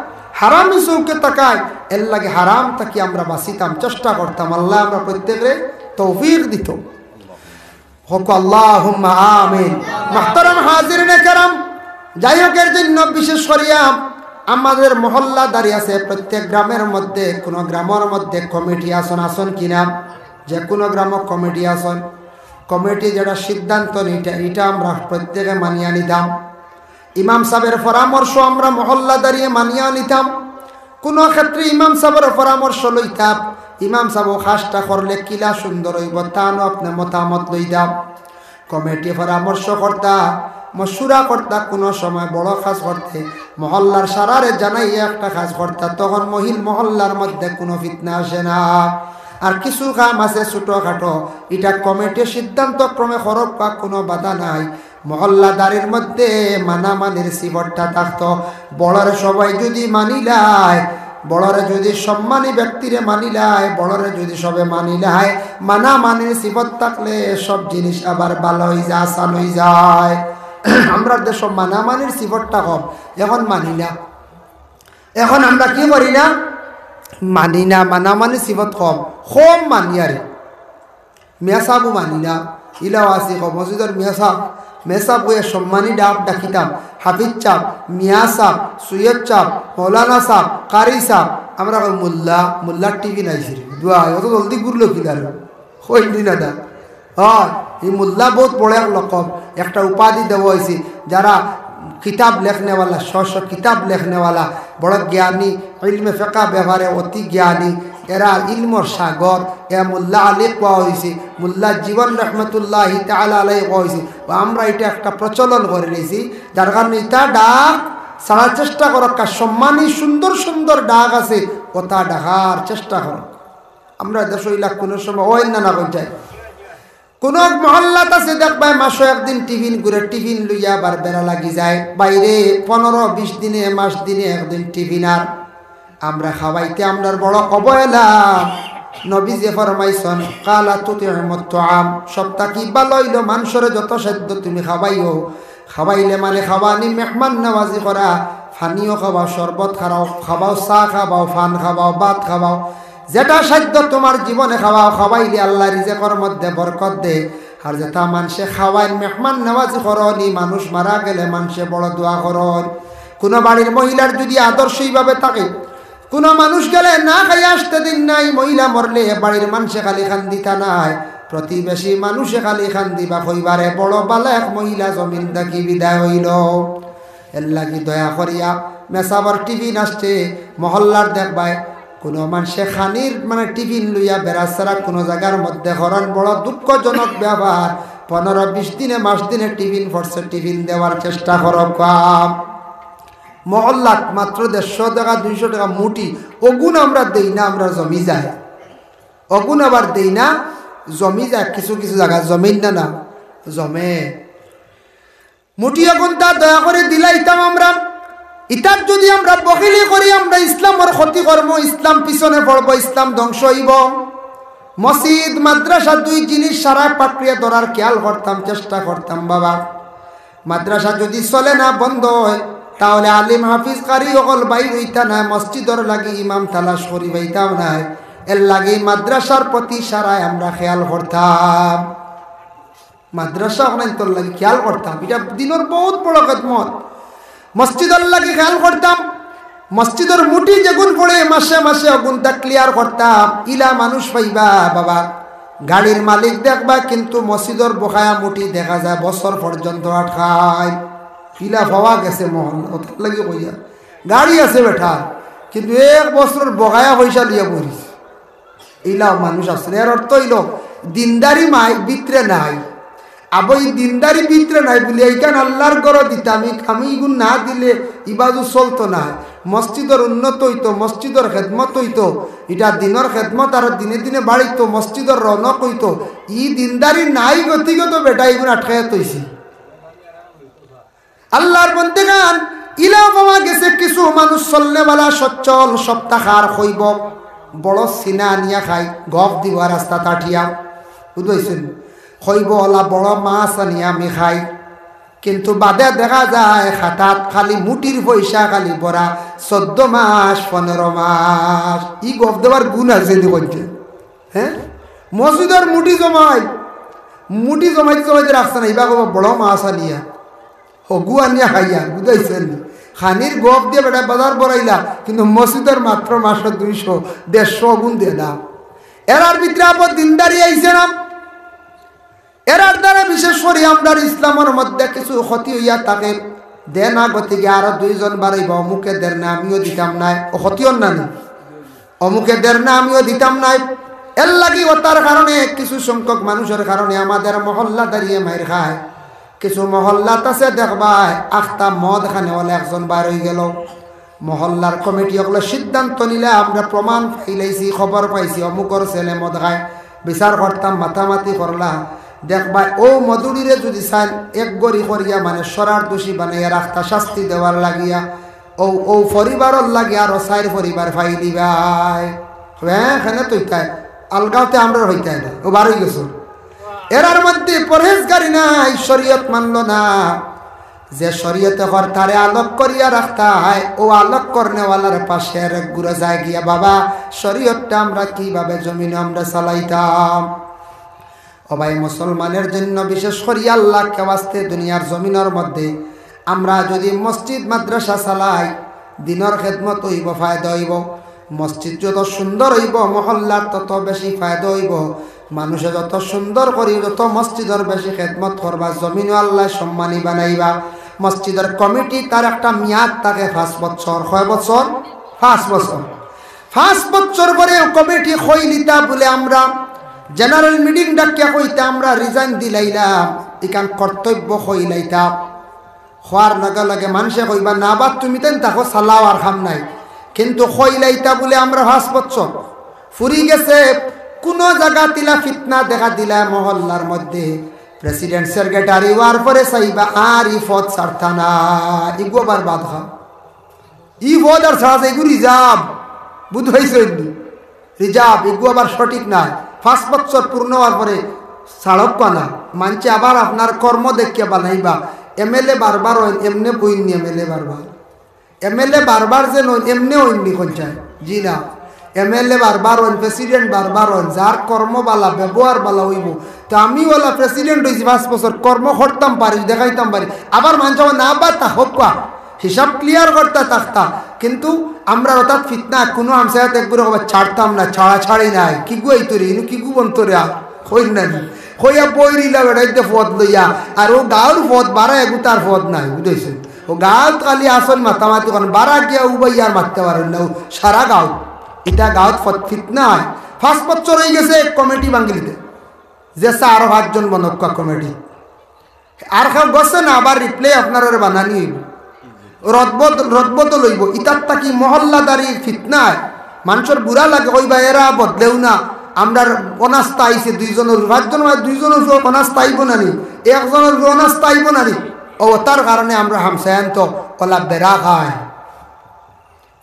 হারামি চৌকে তাকায়। এর লাগে হারাম থাকি আমরা বাঁচিতাম, চেষ্টা করতাম। আল্লাহ আমরা প্রত্যেকে তৌফিক দিত। হোক আল্লাহুম্মা আমিন। মুহতারাম হাজিরিনে কেরাম, যাই হোক, এর জন্য বিশেষ করিয়া আমাদের মহল্লা দাঁড়িয়ে আছে, প্রত্যেক গ্রামের মধ্যে কোনো গ্রামের মধ্যে কমিটি আসন কিনা, যে কোনো গ্রাম কমিটি আসন, কমিটি যেটা সিদ্ধান্ত এটা আমরা প্রত্যেকে মানিয়ে নিতাম। ইমাম সাহেবের পরামর্শ আমরা মহল্লা দাঁড়িয়ে মানিয়ে নিতাম। কোনো ক্ষেত্রে ইমাম সাহেবের পরামর্শ লইতাম, ইমাম সাহেব কাজটা করলে কিলা সুন্দর হইব তা আপনি মতামত লইতাম। কমিটি পরামর্শ কর্তা মশুরা কর্তা, কোনো সময় বড় কাজ করতে মহল্লার সারারে জানাইয়া একটা কাজ করতা, তখন মহল্লার মধ্যে কোনো ফিতনা আসে না। আর কিছু কাম আছে ছোটখাটো, এটা কমিটির সিদ্ধান্ত ক্রমে খরচ বা কোনো বাধা নাই। মহল্লাদারির মধ্যে মানামানির সিবরটা থাকতো। বড়রে সবাই যদি মানিলায়, বড়রে যদি সম্মানী ব্যক্তিরে মানিলায়, বড়রে যদি সবে মানিলায়, মানামানির সিবত থাকলে সব জিনিস আবার ভালো হয়ে যায়, আসান হয়ে যায়। আমরা দেশ মানামানির সিবরটা কম, এখন মানি না। এখন আমরা কি করি না, মানি না, মানামানির সিবত কম মানি। আরে মেসাবও মানি না, ইলাও আসি কম মসজিদের মেসাব হয়ে সম্মানী ডাক ডাকিতাম, হাফিজ চাপ, মিয়া সাহ, সৈয়দ চাপ, মৌলানা সাহ, কারি সাহ। আমরা মোল্লার টিভি নাইছি দোয়া অত জলদি ঘুরলো কিলার হইলি না দা। হয় এই মোল্লা বহুত বড় এক লকব, একটা উপাধি দেওয়া হয়েছে। যারা কিতাব লেখনেওয়ালা, কিতাব লেখনেওয়ালা, বড় জ্ঞানী, ইলমে ফিকহ ব্যবহারে অতি জ্ঞানী, এরা ইলমর সাগর, এ মোল্লা আলী কোয়া হয়েছে, মোল্লা জীবন রহমতুল্লাহি তাআলা আলাইহি কোয়া হয়েছে। আমরা এটা একটা প্রচলন করে নিয়েছি, যার কারণে এটা ডাক সারার চেষ্টা করো। সম্মানী সুন্দর সুন্দর ডাক আছে, ওটা ডাকার চেষ্টা করো। আমরা দেশ ইলাক কোনো সময় ওই না যাই, কোন এক মহল্লাত আছে দেখবা মাসে একদিন টিফিন করে, টিফিন লইয়া আবার বেড়া লাগি যায় বাইরে, 15-20 দিনে মাস দিনে একদিন টিফিন। আর আমরা খাওয়াইতে আমরার বড় অবহেলা। নবীজি ফরমাইছেন, কালা তুতিউমুত তুআম, সপ্তাহ কি ভালো হইল মানুষের যত সাধ্য তুমি খাওয়াইও। খাওয়াইলে মানে খাওয়ানি মেহমান নওয়াজি করা, পানীয় খাওয়াও, শরবত খাওয়াও, চা খাওয়াও, ফান খাওয়াও, ভাত খাওয়াও, যেটা সাধ্য তোমার জীবনে খাওয়াও। খাওয়াইলে আল্লাহ রিজেকের মধ্যে বরকত দে। আর যেটা মানুষে খাওয়াই মেহমান নওয়াজি করনি, মানুষ মারা গেলে মানুষে বড় দোয়া করন। কোনো বাড়ির মহিলার যদি আদর্শইভাবে থাকে, কোনো মানুষ গেলে না খাইয়া আসতে দিন নাই, মহিলা মরলে বাড়ির মানুষে খালি খান্দিতা নাই, প্রতিবেশী মানুষে খালি খান্দিবা কইবারে বড় বালা এক মহিলা জমিন দেখি বিদায় হইল। এর লাগি দয়া করিয়া মেসাবার টিফিন আসছে মহল্লার দেখবায়, কোনো মানুষে খানির মানে টিফিন লইয়া বেড়াছাড়া কোনো জায়গার মধ্যে হরণ, বড় দুঃখজনক ব্যাপার। 15-20 দিনে মাস দিনে টিফিন পড়ছে, টিফিন দেওয়ার চেষ্টা করো। কাম মহল্লাত মাত্র 150 টাকা 200 টাকা মুঠি, অগুণ আমরা দেই না, আমরা জমি যায়। অগুণ আবার দেই না, জমি যায়। কিছু কিছু জায়গা জমিন না জমে মুঠি অগুণ, তা দয়া করে দিলাইতাম আমরা। ইতার যদি আমরা বখিলি করি, আমরা ইসলামের ক্ষতি করবো, ইসলাম পিছনে পড়বো, ইসলাম ধ্বংস হইব। মসজিদ মাদ্রাসা দুই জিনিস সারা পাকড়িয়ে ধরার খেয়াল করতাম, চেষ্টা করতাম বাবা। মাদ্রাসা যদি চলে না, বন্ধ হয়, তাহলে আলিম হাফিজ কারি অকল বাইর হইতা না, মসজিদর লাগি ইমাম তালাশ করি বাইতাম না। এর লাগি মাদ্রাসার প্রতি সারায় আমরা খেয়াল করতাম। মাদ্রাসা তোর লাগি খেয়াল করতাম, এটা দিনের বহুত বড় খেদমত। মসজিদর লাগি খেয়াল করতাম, মসজিদের মুঠি যেগুন পড়ে মাসে মাসে অগুনটা ক্লিয়ার করতাম। ইলা মানুষ পাইবা বাবা, গাড়ির মালিক দেখবা কিন্তু মসজিদের বকায়া মুঠি দেখা যায় বছর পর্যন্ত আটকায়। ইলা পাওয়া গেছে মহল্লা, ওটার লাগি কইয়া গাড়ি আছে বেঠা, কিন্তু এক বছর বকায়া পয়সা লিয়ে পড়িস। ইলাও মানুষ আসলে এর অর্থ হইল দিনদারি মাই ভিতরে নাই। আবো এই দিনদারি ভিতরে নাই বলে এইখান আল্লাহর গড় দিতাম, আমি এগুন না দিলে ইবাদু চলতো না। মসজিদের উন্নত হইতো, মসজিদের খেদমত হইতো, এটা দিনের খেদমত আর দিনে দিনে বাড়িতো, মসজিদের রনক হইতো। ই দিনদারি নাই গতিগত বেটা এগুন আটকায় তৈছি। আল্লাহর বন্দে গান ইলা পাওয়া গেছে কিছু মানুষ চলনেওয়ালা সচ্ছল সপ্তাহার হইব, বড় সিনা আনিয়া খাই, গপ দিব রাস্তা তাঠিয়া, বুঝবেছেন, হইব ওলা বড় মাছ আনিয়া আমি খাই। কিন্তু বাদে দেখা যায় খাতাত খালি মুটির পয়সা খালি বড়া 14 মাস 15 মাস। ই গপ দেওয়ার গুণ আছে বলছে। হ্যাঁ, মসজিদের মুটি জমাইতে রাখছে না, এবার বড় মাছ আনিয়া হগু আনিয়া খাইয়া, বুঝাইছেন। খানির গপ দিয়ে বেটা বাজার বড়াইলা, কিন্তু মসজিদের মাত্র মাসে 200-150 গুণ দিয়ে দাম। এরার ভিতরে আবার দিনদারি আইছে না, এরার দ্বারা বিশেষ করে আমরা ইসলামের মধ্যে কিছু ক্ষতি হইয়া থাকে। দে না গতিকে আরো 2 জন বাড়াইব, অমুকে দের না আমিও দিতাম নাই, ও ক্ষতি না নি, অমুকে দের না আমিও দিতাম নাই। এর লাগি ওটার কারণে কিছু সংখ্যক মানুষের কারণে আমাদের মহল্লা দাঁড়িয়ে মাইর খায়। কিছু মহল্লাত আছে দেখবাই আখতা মদ খানে হলে একজন বার হয়ে গেল, মহল্লার কমিটি ওগুলো সিদ্ধান্ত নিলে আমরা প্রমাণ পাইলাইছি, খবর পাইছি অমুকর ছেলে মদ খায়, বিচার করতাম, মাথামাতি করলাম, দেখবাই ও মধুরীরে যদি চান এক গড়ি করিয়া মানে সরার দোষী বানাইয়া রাখতা, শাস্তি দেওয়ার লাগিয়া ও ও পরিবারের লাগে আরো 4 পরিবার ফাই দিবাই। হ্যাঁ, এখানে তো আলগাওতে আমরা হইতাই না, ও বার হয়ে গেছ। এরার মধ্যে পরহেজগারি নাই, শরীয়ত মানল না। যে শরীয়তে হর তারে আলোক করিয়া রাখতা হয়, ও আলোক করনেওয়ালার পাশে এক ঘুরে যায় গিয়া বাবা শরীয়তটা আমরা কিভাবে জমিনে আমরা চালাইতাম। ও ভাই, মুসলমানের জন্য বিশেষ করিয়া আল্লাহকে ওয়াস্তে দুনিয়ার জমিনের মধ্যে আমরা যদি মসজিদ মাদ্রাসা চালাই, দিনের খেদমত হইব, ফায়দা হইব। মসজিদ যত সুন্দর হইব, মহল্লার তত বেশি ফায়দা হইব। মানুষে যত সুন্দর করি, যত মসজিদের বেশি খেদমত করবা, জমিন আল্লাহ সম্মানী বানাইবা। মসজিদের কমিটি তার একটা মেয়াদ থাকে 5 বছর। কয় বছর? 5 বছর। 5 বছর পরে কমিটি হইলিতা বলে আমরা জেনারেল মিটিং ডাকিয়া কইতে আমরা রিজাইন দিলাইলাম, এখান কর্তব্য হইলাইতাম। হওয়ার লগে লগে মানুষে কইবা না বা তুমি তেন তাকে চালাও আর খাম নাই, কিন্তু হইলাইতা বলে আমরা 5 বছর ফুরি গেছে। কোন জায়গা তিলা ফিতনা দেখা দিলা মহল্লার মধ্যে, প্রেসিডেন্ট সেক্রেটারি হওয়ার পরে চাইবা আর ই পদ ছাড়তা না, ইগো আবার বাদ খা, ই পদ আর ছাড়া এগু রিজার্ভ, বুধ হয়েছে রিজার্ভ, এগু আবার সঠিক নাই। 5 বছর পূর্ণ হওয়ার পরে ছাড়ক পানা, মানছে আবার আপনার কর্ম দেখিয়া বানাইবা। এমএলএ বারবার হইন, এমনি বইনি এমএলএ বারবার, এমএলএ বারবার যে নইন এমনি হইনি পঞ্চায়েত, জি না, এমএলএ বারবার হইন, প্রেসিডেন্ট বারবার হইন, যার কর্ম বালা ব্যবহার বালা হইব। তো আমি ওলা প্রেসিডেন্ট হয়েছি 5 বছর, কর্ম করতাম পারি, দেখাইতাম পারি, আবার মানছে না বা তা হোক, হিসাব ক্লিয়ার করতে থাকতা। কিন্তু আমরা অর্থাৎ ফিতনা কোনো আমসায়াত একবার ছাড়তাম না, ছাড়াছাড়ি নাই, কি গু এই তরি কি গু বন্তরে হই না হইয়া বইরিলা বেড়াইতে পদ লইয়া, আর ও গাঁর পদ বাড়া এগু তার পদ নাই, বুঝেছে। ও গাঁত খালি আসন মাতামাতি করেন, বাড়া গিয়া উবাই আর মারতে পারেন না সারা গাঁত, এটা গাঁত ফিতনা হয়। 5 বছর হয়ে গেছে কমিটি বাঙ্গিলিতে, যে আরো 5 জন বনক্কা কমিটি, আর খাও গছে না আবার রিপ্লে আপনার বানানি হইব, রদবদল হইব। ইতার তাকি মহল্লাদারি ফিতনায় মানুষের বুড়া লাগে, কইবা এরা বদলেও না, আমরা অনাস্থা আইছে 2 জনের 5 জন 2 জনের অনাস্থা আইব না নি, 1 জনের অনাস্থা আইব না নি। ও তার কারণে আমরা হামসায়ান তো ওলা বেড়া খায়,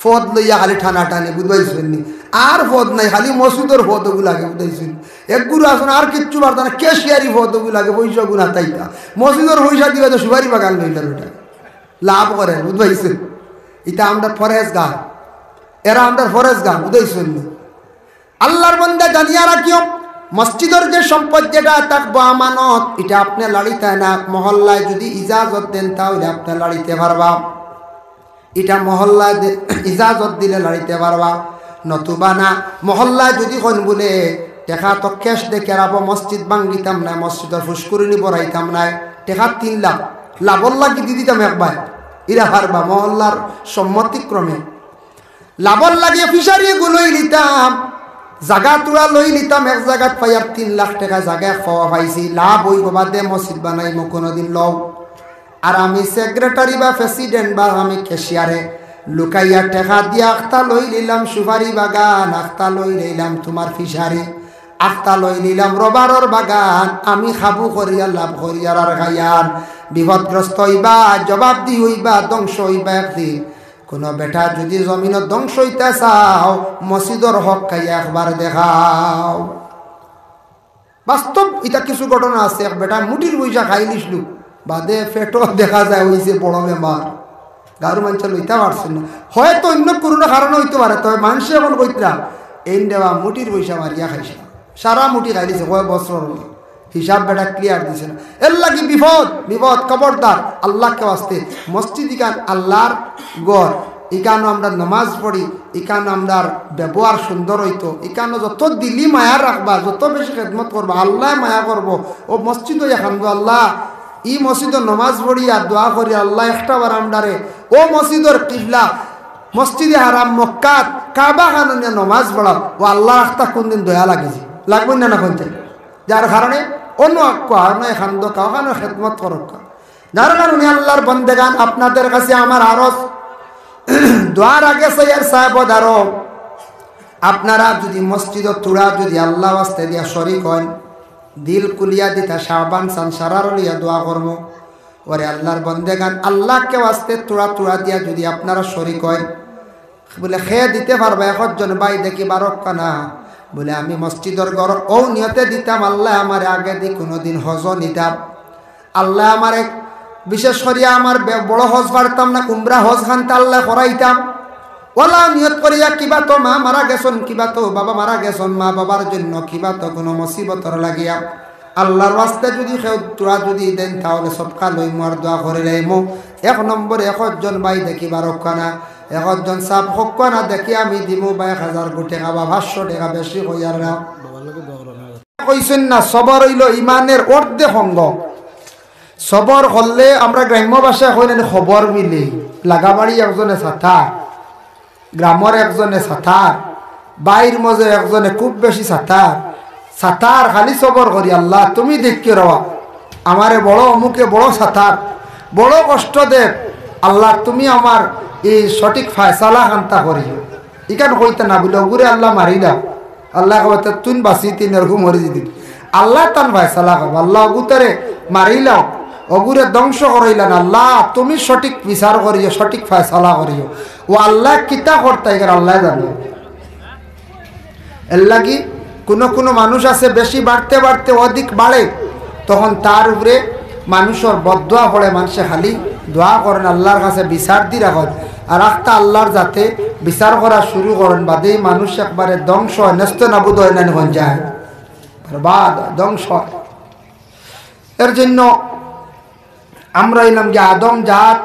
ফদ লইয়া খালি ঠানা টানি বুঝবাইছেন নি আর ফদ নাই খালি মসজিদের ফদগুলো লাগে বুঝাইছেন এক গুরু আসুন আর কিচ্ছু পারত না কেশিয়ারি ফদগুলো লাগে পয়সা গুণা তাইতা মসজিদের পয়সা দিবে তো সুপারি বাগান লইলেন ওটা লাভ করেন বুঝবাইছেন এটা আমরা ফরেজ গান এরা আমরা ফরেজ গান বুঝাইছেন নি আল্লাহর বান্দা জানিয়া রাখিও মসজিদের যে সম্পদ যেটা থাকবো আমানত এটা আপনি লাড়িতে না মহল্লায় যদি ইজাজত দেন তাহলে আপনি লাড়িতে পারবা এটা মহল্লায় ইজাজত দিলে লাড়িতে পারবা নতুবা না মহল্লায় যদি কোন বলে টেকা তো ক্যাশ দেখে রাবো মসজিদ ভাঙ্গিতাম না মসজিদের ফুসকুরিনি বড়াইতাম না টেকা 3 লাখ লাভর লাগি দি দিতাম একবার ইরা পারবা মহল্লার সম্মতিক্রমে লাভর লাগিয়ে ফিশারি গুলোই নিতাম জাগা তুরা লই নিতাম এক জায়গাত পাই আর 3 লাখ টাকা জায়গায় খাওয়া পাইছি লাভ হই বাদে মসজিদ বানাই মো কোনোদিন লও আর আমি সেক্রেটারি বা প্রেসিডেন্ট বা আমি ক্যাশিয়ারে লুকাইয়া টাকা দিয়া আখতা লই নিলাম সুপারি বাগান আখতা লই নিলাম তোমার ফিশারি আখতা লই নিলাম রবারর বাগান আমি খাবু করিয়া লাভ করিয়ার আর খাইয়ার বিপদগ্রস্ত হইবা জবাব দি হইবা ধ্বংস হইবা একদিন কোনো বেটা যদি জমিন ধ্বংস হইতে চাও মসজিদর হক খাইয়া একবার দেখাও বাস্তব এটা কিছু ঘটনা আছে এক বেটা মুটির পয়সা খাই নিসলু বাদে পেটও দেখা যায় হয়েছে বড় বেমার গারু মানুষ লইতে পারছেন না হয়তো অন্য কোনো কারণে হইতে পারে তবে মানুষ এখন কইতরা এই দেওয়া মুটির পয়সা মারিয়া খাইছে সারা মুটি খাইছে কয় বছর হিসাব বেটা ক্লিয়ার দিছে না এর লাগি বিপদ বিপদ খবরদার আল্লাহকে আসতে মসজিদ ইকান আল্লাহর গড় ইকানো আমরা নামাজ পড়ি ইকানো আমরা ব্যবহার সুন্দর হইতো ইকানো যত দিলি মায়া রাখবা যত বেশি খেদমত করবা আল্লাহ মায়া করবো ও মসজিদ এখান আল্লাহ ই মসজিদের নামাজ পড়ি আর দোয়া করি আল্লাহ একটা বার আমরারে ও মসজিদের কিবলা মসজিদে হারাম মক্কাত কাবা খানে নামাজ পড়া ও আল্লাহ একটা কোনদিন দয়া লাগিছে লাগবে না না কোনতে যার কারণে অন্য এখান কাউখানে খেদমত করক যার কারণে আল্লাহর বন্দেগান আপনাদের কাছে আমার আরজ দোয়ার আগে সৈয়দ সাহেব দারো আপনারা যদি মসজিদ তুড়া যদি আল্লাহ ওয়াস্তে দিয়া শরীক হন দিল কুলিয়া দিতা শাবান সান সারার লিয়া দোয়া করব ওরে আল্লাহর বন্দেগান আল্লাহকে ওয়াস্তে তুড়া তুড়া দিয়া যদি আপনারা শরীক হন বলে খেয়ে দিতে পারবে একজন ভাই দেখি বারক্কা না বলে আমি মসজিদের ঘর ও নিয়তে দিতাম আল্লাহ আমার আগে দি কোনোদিন হজ নিতাম আল্লাহ আমার বিশেষ করিয়া আমার বড় হজ পারতাম না কুমরা হজ খানতে আল্লাহ করাইতাম ওলা নিয়ত করিয়া কিবা তো মা মারা গেছন কিবা তো বাবা মারা গেছন মা বাবার জন্য কিবা তো কোনো মুসিবতর লাগিয়া আল্লাহর রাস্তে যদি তোরা যদি দেন তাহলে সবকা লই মার দোয়া করে রাইমো 1 নম্বরে একজন ভাই দেখি বারক্কা না একজন সাপ হক না দেখি আমি দিমু বা 1000 কোটি টাকা বা 500 টাকা বেশি হইয়ার না কইছেন না সবর হইল ইমানের অর্ধেক অঙ্গ সবর হলে আমরা গ্রাম্য ভাষায় কই না খবর মিলি লাগাবাড়ি একজনে ছাতা গ্রামের একজনে ছাতার বাইর মজে একজনে খুব বেশি ছাতার ছাতার খালি সবর করি আল্লাহ তুমি দেখকে রওয়া আমারে বড় অমুকে বড় ছাতার বড় কষ্ট দেব আল্লাহ তুমি আমার এই সঠিক ফয়সালা খান্তা করিও ইকান কইতে না বলে ওগুরে আল্লাহ মারি দাও আল্লাহ কইতে তুই বাসি তিন এরকম মরি দিদি আল্লাহ তান ফয়সালা করব আল্লাহ ওগুতারে মারিলাও ওগুরে ধ্বংস করাইলেন আল্লাহ তুমি সঠিক বিচার করিও সঠিক ফয়সালা করিও ও আল্লাহ কিতা করতে এর আল্লাহ জানে এর লাগি কোনো মানুষ আছে বেশি বাড়তে বাড়তে অধিক বাড়ে তখন তার উপরে মানুষের বদদোয়া পড়ে মানুষে খালি দোয়া করেন আল্লাহর কাছে বিচার দি রাখেন আর একটা আল্লাহর যাতে বিচার করা শুরু করেন বাদেই মানুষ একবারে ধ্বংস হয় ন্যস্ত নাবুদ হয় না হন যায় বরবাদ ধ্বংস এর জন্য আমরা এলাম যে আদম জাত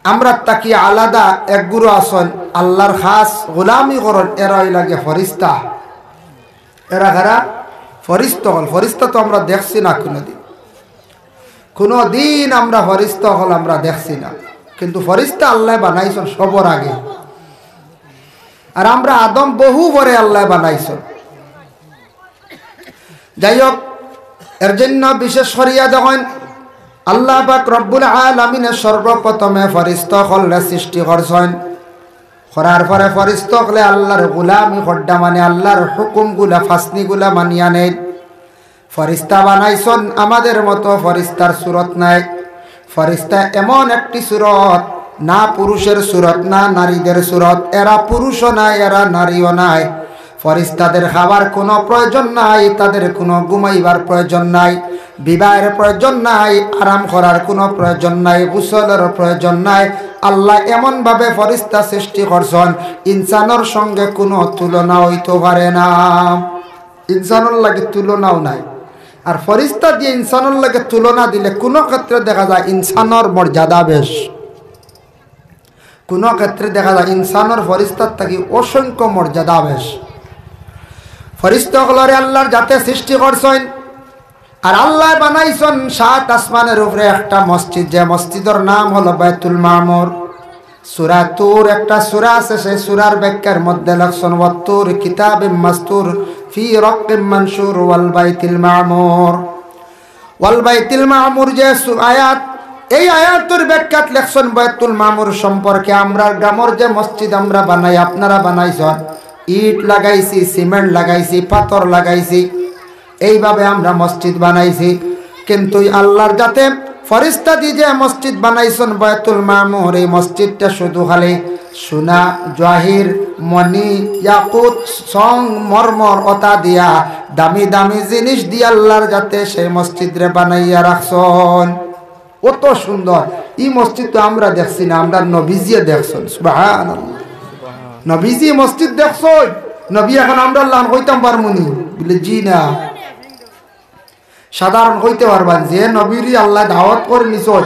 আমরা তাকি আলাদা এক গুরু আসন আল্লাহর খাস গোলামি করেন এরা লাগে ফরিস্তা এরা ঘরা ফরিস্ত হল ফরিস্তা তো আমরা দেখছি না কোনোদিন আমরা ফরিস্তা হল আমরা দেখছি না কিন্তু ফরিস্তা আল্লাহ বানাইছেন সবর আগে আর আমরা আদম বহু পরে আল্লাহ বানাইছেন যাই হোক এর জন্য বিশেষ করিয়া দেখেন আল্লাহ পাক রব্বুল আলামিন সর্বপ্রথমে ফরিস্তা হলে সৃষ্টি করছেন করার পরে ফরিস্তা হলে আল্লাহর গোলামি করডা মানে আল্লাহর হুকুমগুলা ফাসনিগুলা মানিয়া নেন ফরিস্তা বানাইছেন আমাদের মতো ফরিস্তার সুরত নাই ফরিস্তা এমন একটি সুরত না পুরুষের সুরত না নারীদের সুরত, এরা পুরুষও নাই এরা নারীও নাই। ফেরেশতাদের খাবার কোনো প্রয়োজন নাই, তাদের কোনো ঘুমাইবার প্রয়োজন নাই, বিবাহের প্রয়োজন নাই, আরাম করার কোনো প্রয়োজন নাই, গোসলের প্রয়োজন নাই। আল্লাহ এমনভাবে ফেরেশতা সৃষ্টি করছেন ইনসানের সঙ্গে কোনো তুলনা হইতে পারে না। ইনসানের লাগে তুলনাও নাই। আর ফেরেশতা দিয়ে ইনসানের লাগে তুলনা দিলে কোনো ক্ষেত্রে দেখা যায় ইনসানের মর্যাদা বেশ, কোনো ক্ষেত্রে দেখা যায় ইনসানের ফেরেশতার থাকি অসংখ্য মর্যাদা বেশ। ফেরেশতাগুলোরে আল্লাহর যাতে সৃষ্টি করছেন, আর আল্লাহ বানাইছেন 7 আসমানের উপরে একটা মসজিদ, যে মসজিদের নাম হলো বাইতুল মামুর। সূরা তুর একটা সূরা আছে, সেই সূরার ব্যাখ্যার মধ্যে লেখছেন ওয়াত্তুর কিতাবিম মাসতুর ফি রাক্কিম মানশুর ওয়াল বাইতুল মামুর। ওয়াল বাইতুল মামুর যে আয়াত, এই আয়াতের ব্যাখ্যাত লেখছেন বাইতুল মামুর সম্পর্কে, আমরা গ্রামের যে মসজিদ আমরা বানাই, আপনারা বানাইছেন, ইট লাগাইছি, সিমেন্ট লাগাইছি, পাথর লাগাইছি, এইভাবে আমরা মসজিদ বানাইছি। কিন্তু আল্লাহর যাতে ফেরেশতা দিয়ে যে মসজিদ বানাইছেন বাইতুল মামুর, এই মসজিদটা শুধু খালি সোনা জহির মণি ইয়াকুত সং মরমর ওতা দিয়া দামি দামি জিনিস দিয়ে আল্লাহর যাতে সেই মসজিদরে বানাইয়া রাখছেন। কত সুন্দর এই মসজিদ তো আমরা দেখছি না, আমরা নবীজিয়ে দেখছেন। সুবহানাল্লাহ, নবীজি মসজিদ দেখছেন। নবী এখন আমরা লান কইতাম পারমুনি বলে জি না, সাধারণ কইতে পারবেন যে নবীরই আল্লাহ দাওয়াত করে নিছন,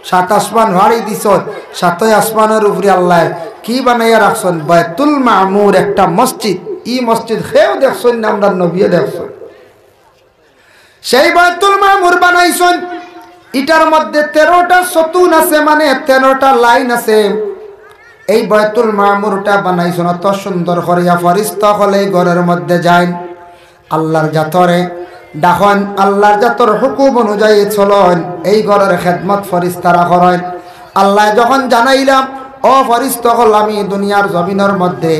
7 আসমান হাড়ি দিছন, 7 আসমানের উপরে আল্লাহ কি বানাইয়া রাখছেন বাইতুল মামুর একটা মসজিদ। এই মসজিদ খেয়েও দেখছেন না, আমরা নবীও দেখছেন। সেই বাইতুল মামুর বানাইছেন, এটার মধ্যে 13টা সতুন আছে, মানে 13টা লাইন আছে। এই বাইতুল মামুরটা বানাইছেন অত সুন্দর করিয়া, ফেরেশতা হলে ঘরের মধ্যে যায়, আল্লাহর জাতরে ডাকন, আল্লাহর জাতর হুকুম অনুযায়ী চলেন, এই ঘরের খেদমত ফেরেশতারা করেন। আল্লাহ যখন জানাইলাম ও ফেরেশতা হল আমি দুনিয়ার জমিনের মধ্যে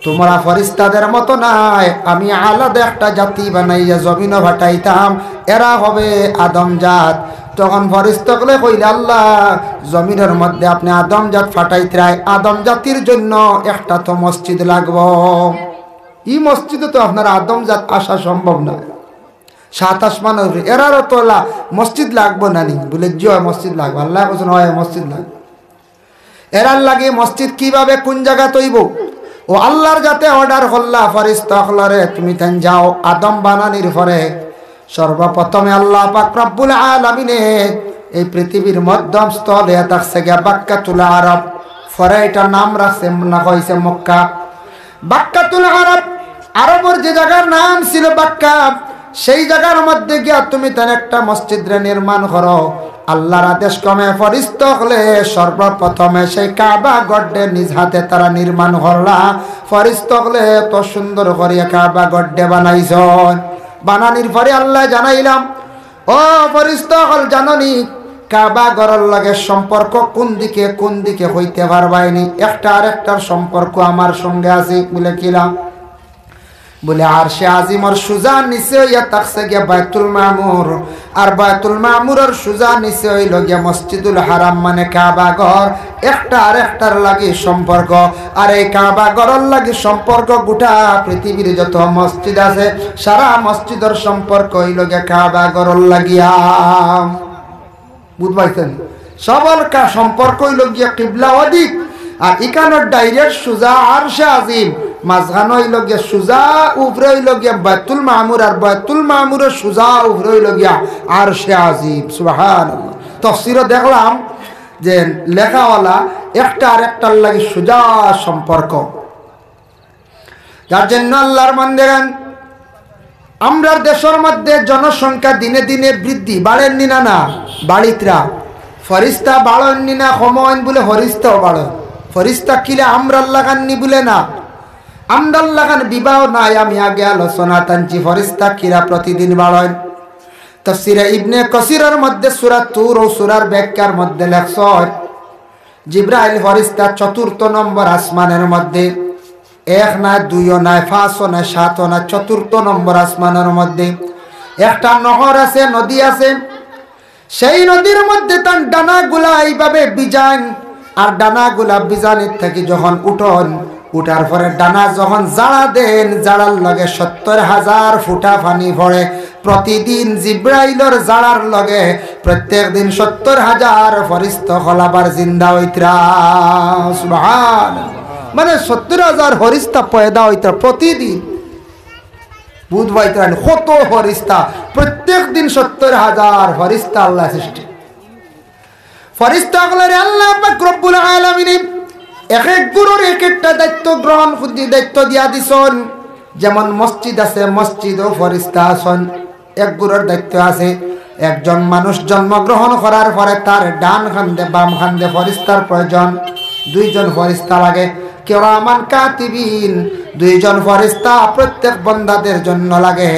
তোমরা ফেরেশতাদের মতো নাই, আমি আলাদা একটা জাতি বানাইয়া জমিনে পাঠাইতাম, এরা হবে আদম জাত। তখন ফেরেশতাগুলো কইলে আল্লাহ জমিনের মধ্যে আপনি আদম জাত ফাটাইতে, আদম জাতির জন্য একটা তো মসজিদ লাগবো। এই মসজিদে তো আপনার আদম জাত আসা সম্ভব না, 7 আসমানের এরারও তো মসজিদ লাগবো না নি বলে জি মসজিদ লাগবে। আল্লাহ বলছেন হয় মসজিদ লাগবে। এরার লাগে মসজিদ কিভাবে কোন জায়গা তৈব ও আল্লাহর যাতে অর্ডার হল্লা ফেরেশতা হলরে তুমি তান যাও আদম বানানির পরে সর্বপ্রথমে আল্লাহ পাক রব্বুল আলামিনে এই পৃথিবীর মধ্যম স্থলে থাকছে গিয়া বাক্কাতুল আরব, পরে এটা নাম রাখছে না হইছে মক্কা। বাক্কাতুল আরব, আরবের যে জায়গার নাম ছিল বাক্কা, সেই জায়গার মধ্যে গিয়া তুমি তার একটা মসজিদ নির্মাণ করো। আল্লাহর আদেশ ক্রমে ফেরেশতা হলে সর্বপ্রথমে সেই কাবা গড়ে নিজ হাতে তারা নির্মাণ করলা। ফেরেশতা হলে এত সুন্দর করিয়া কাবা গড়ে বানাইছেন। বানানির পরে আল্লাহ জানাইলাম ও ফেরেশতা হল জাননি কাবা গড়ের লগে সম্পর্ক কোন দিকে হইতে পারবাইনি, একটা আর একটার সম্পর্ক আমার সঙ্গে আছে বলে কিলাম বলে আরশে আজিমর সুজা নিচে হইয়া থাকছে গিয়া বাইতুল মামুর, আর বাইতুল মামুরের সুজা নিচে হইল গিয়া মসজিদুল হারাম মানে কাবা ঘর। একটা আর একটার লাগি সম্পর্ক, আর এই কাবা ঘরের লাগি সম্পর্ক গোটা পৃথিবীর যত মসজিদ আছে সারা মসজিদের সম্পর্ক হইল গিয়া কাবা ঘরের লাগিয়া। বুঝবাইছেন সবার সম্পর্ক হইল গিয়া কিবলা অধিক, আর ইকানোর ডাইরেক্ট সুজা আরশে আজিম, মাঝখানে হইল গিয়া সুজা উপরে হইল গিয়া বাইতুল মামুর, আর বাইতুল মামুরের সুজা উপরে হইল গিয়া আরশে আজিম। সুবহানাল্লাহ। তাফসীরে দেখলাম যে লেখাওয়ালা একটা আর একটার লাগি সুজা সম্পর্ক, যার জন্য আল্লাহর বান্দাগণ আমরা দেশের মধ্যে জনসংখ্যা দিনে দিনে বৃদ্ধি বাড়েননি না বাড়িতরা, ফেরেশতা বাড়েননি না কমেন বলে ফেরেশতাও বাড়ে। ফেরেশতা কিলে আমরা লাগাননি বলে না, আমদাল লাগান বিবাহ নাই, আমি আগে আলোচনা টানছি ফেরেশতা কিরা প্রতিদিন বাড়েন। তাফসীরে ইবনে কাসিরের মধ্যে সূরা তুর ও সূরার ব্যাখ্যার মধ্যে লেখছেন জিবরাইল ফেরেশতা 4th নম্বর আসমানের মধ্যে, 1 না 2 না 5 না 7 না 4th নম্বর আসমানের মধ্যে একটা নহর আছে, নদী আছে। সেই নদীর মধ্যে তার ডানাগুলা এইভাবে বিজান আর ডানাগুলা বিজানির থেকে যখন উঠন, উঠার পরে ডানা যখন জাড়া দেন, জাড়ার লগে 70,000 ফুটা পানি পড়ে। প্রতিদিন জিব্রাইলের জাড়ার লগে প্রত্যেক দিন 70,000 ফরিস্তা হলাবার জিন্দা হইতরা। সুবহানাল্লাহ। মানে 70,000 ফরিস্তা পয়দা হইতরা প্রতিদিন। বুধ ভাইতরান কত ফরিস্তা, প্রত্যেক দিন 70,000 ফরিস্তা আল্লাহ সৃষ্টি। ফরিস্তাগুলোরে আল্লাহ পাক রব্বুল আলামিন এক এক গুরুর এক একটা দায়িত্ব গ্রহণ করে দায়িত্ব দিয়া দিছেন। যেমন মসজিদ আছে, মসজিদও ফরিস্তা আছেন। এক গুরুর দায়িত্ব আছে, একজন মানুষ জন্মগ্রহণ করার পরে তার ডান খান্দে বাম খান্দে ফরিস্তার প্রয়োজন। 2 জন ফরিস্তা লাগে। কিরামান কাতিবিন, 2 জন ফরিস্তা প্রত্যেক বান্দাদের জন্য লাগে।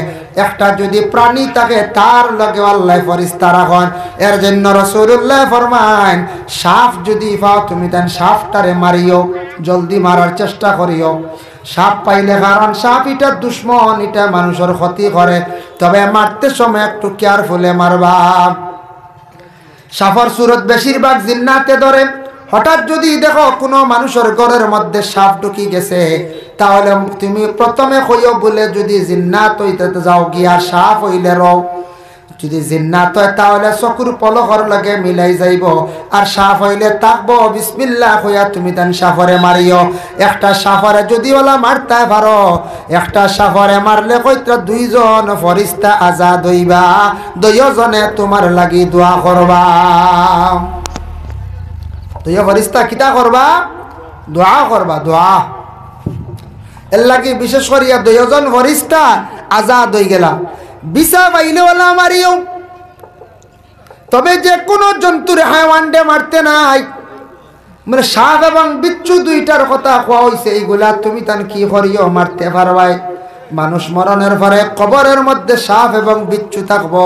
একটা যদি প্রাণী থাকে তার লগে আল্লাহ ফরিস্তা রাখেন। এর জন্য রাসূলুল্লাহ ফরমান, সাপ যদি পাও তুমি দেন সাপটারে মারিও, জলদি মারার চেষ্টা করিও। সাপ পাইলে, কারণ সাপ এটা দুশ্মন, এটা মানুষের ক্ষতি করে, তবে মারতে সময় একটু কেয়ারফুলে মারবা। সাপের সুরত বেশিরভাগ জিন্নাতে ধরে। হঠাৎ যদি দেখো কোনো মানুষের ঘরের মধ্যে সাপ ঢুকি গেছে, তাহলে তুমি প্রথমে কইও বলে যদি জিন্নাত হইতে যাও গিয়া সাপ হইলে রও। যদি জিন্নাত হয় তাহলে চকুর পলকর লগে মিলাই যাইব, আর সাপ হইলে তাকবো বিসমিল্লাহ কইয়া তুমি তান সাপরে মারিও। একটা সাপরে যদি ওলা মারতে পারো, একটা সাপরে মারলে কইতা 2 জন ফরিস্তা আজাদ হইবা, 2 জনে তোমার লাগি দোয়া করবা। 2 ফরিস্তা কিতা করবা? দোয়া করবা, দোয়া। এর লাগি বিশেষ করিয়া 2 জন ফরিস্তা আজাদ হই গেলা। বিছা পাইলে ওলা মারিও, তবে যে কোনো জন্তুর হায়াওয়ানডে মারতে নাই। মানে সাপ এবং বিচ্ছু 2টার কথা কোয়া হইছে, এইগুলা তুমি তান কি করিও মারতে পারবাই। মানুষ মরণের পরে কবরের মধ্যে সাপ এবং বিচ্ছু থাকবো,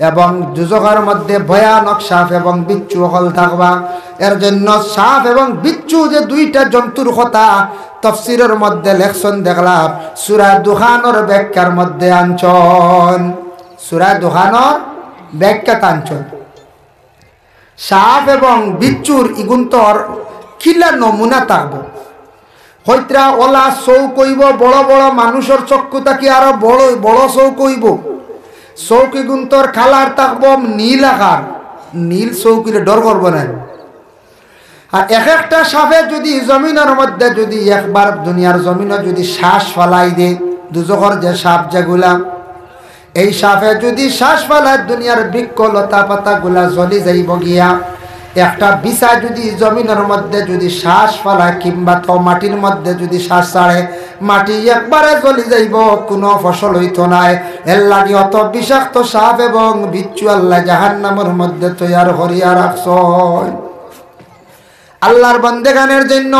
এবং দুজকের মধ্যে ভয়ানক সাপ এবং বিচ্ছু হল থাকবা। এর জন্য সাপ এবং বিচ্ছু যে 2টা জন্তুর কথা তাফসীরের মধ্যে লেখছেন দেখলাম, সূরা দুখানের ব্যাখ্যার মধ্যে আনছন। সূরা দুখানের ব্যাখ্যা আনছন। সাপ এবং বিচ্ছুর ইগুন্তর কিলা নমুনা থাকবো। হইত্রা ওলা চৌক হইব, বড় বড় মানুষের চক্ষু থাকি আরো বড় বড় চৌক হইব। চৌকি গুন্তর খালার থাকবো নীল আকার, নীল চৌকিলে ডর করবো না। আর এক একটা সাপে যদি জমিনের মধ্যে যদি একবার দুনিয়ার জমিনে যদি শ্বাস ফলাই দে, দুজকের যে সাপ যেগুলা, এই সাপে যদি শ্বাস ফলায় দুনিয়ার বৃক্ষ লতা পাতা গুলা জ্বলি যাইব গিয়া। একটা বিছা যদি জমিনের মধ্যে যদি শ্বাস ফলায় কিংবা তো মাটির মধ্যে যদি শ্বাস ছাড়ে, মাটি একবারে জ্বলি যাইব, কোনো ফসল হইতো নাই। এর লাগি অত বিষাক্ত সাপ এবং বিচ্ছু আল্লাহ জাহান্নামের মধ্যে তৈয়ার করিয়া রাখছ। আল্লাহর বান্দেগানের জন্য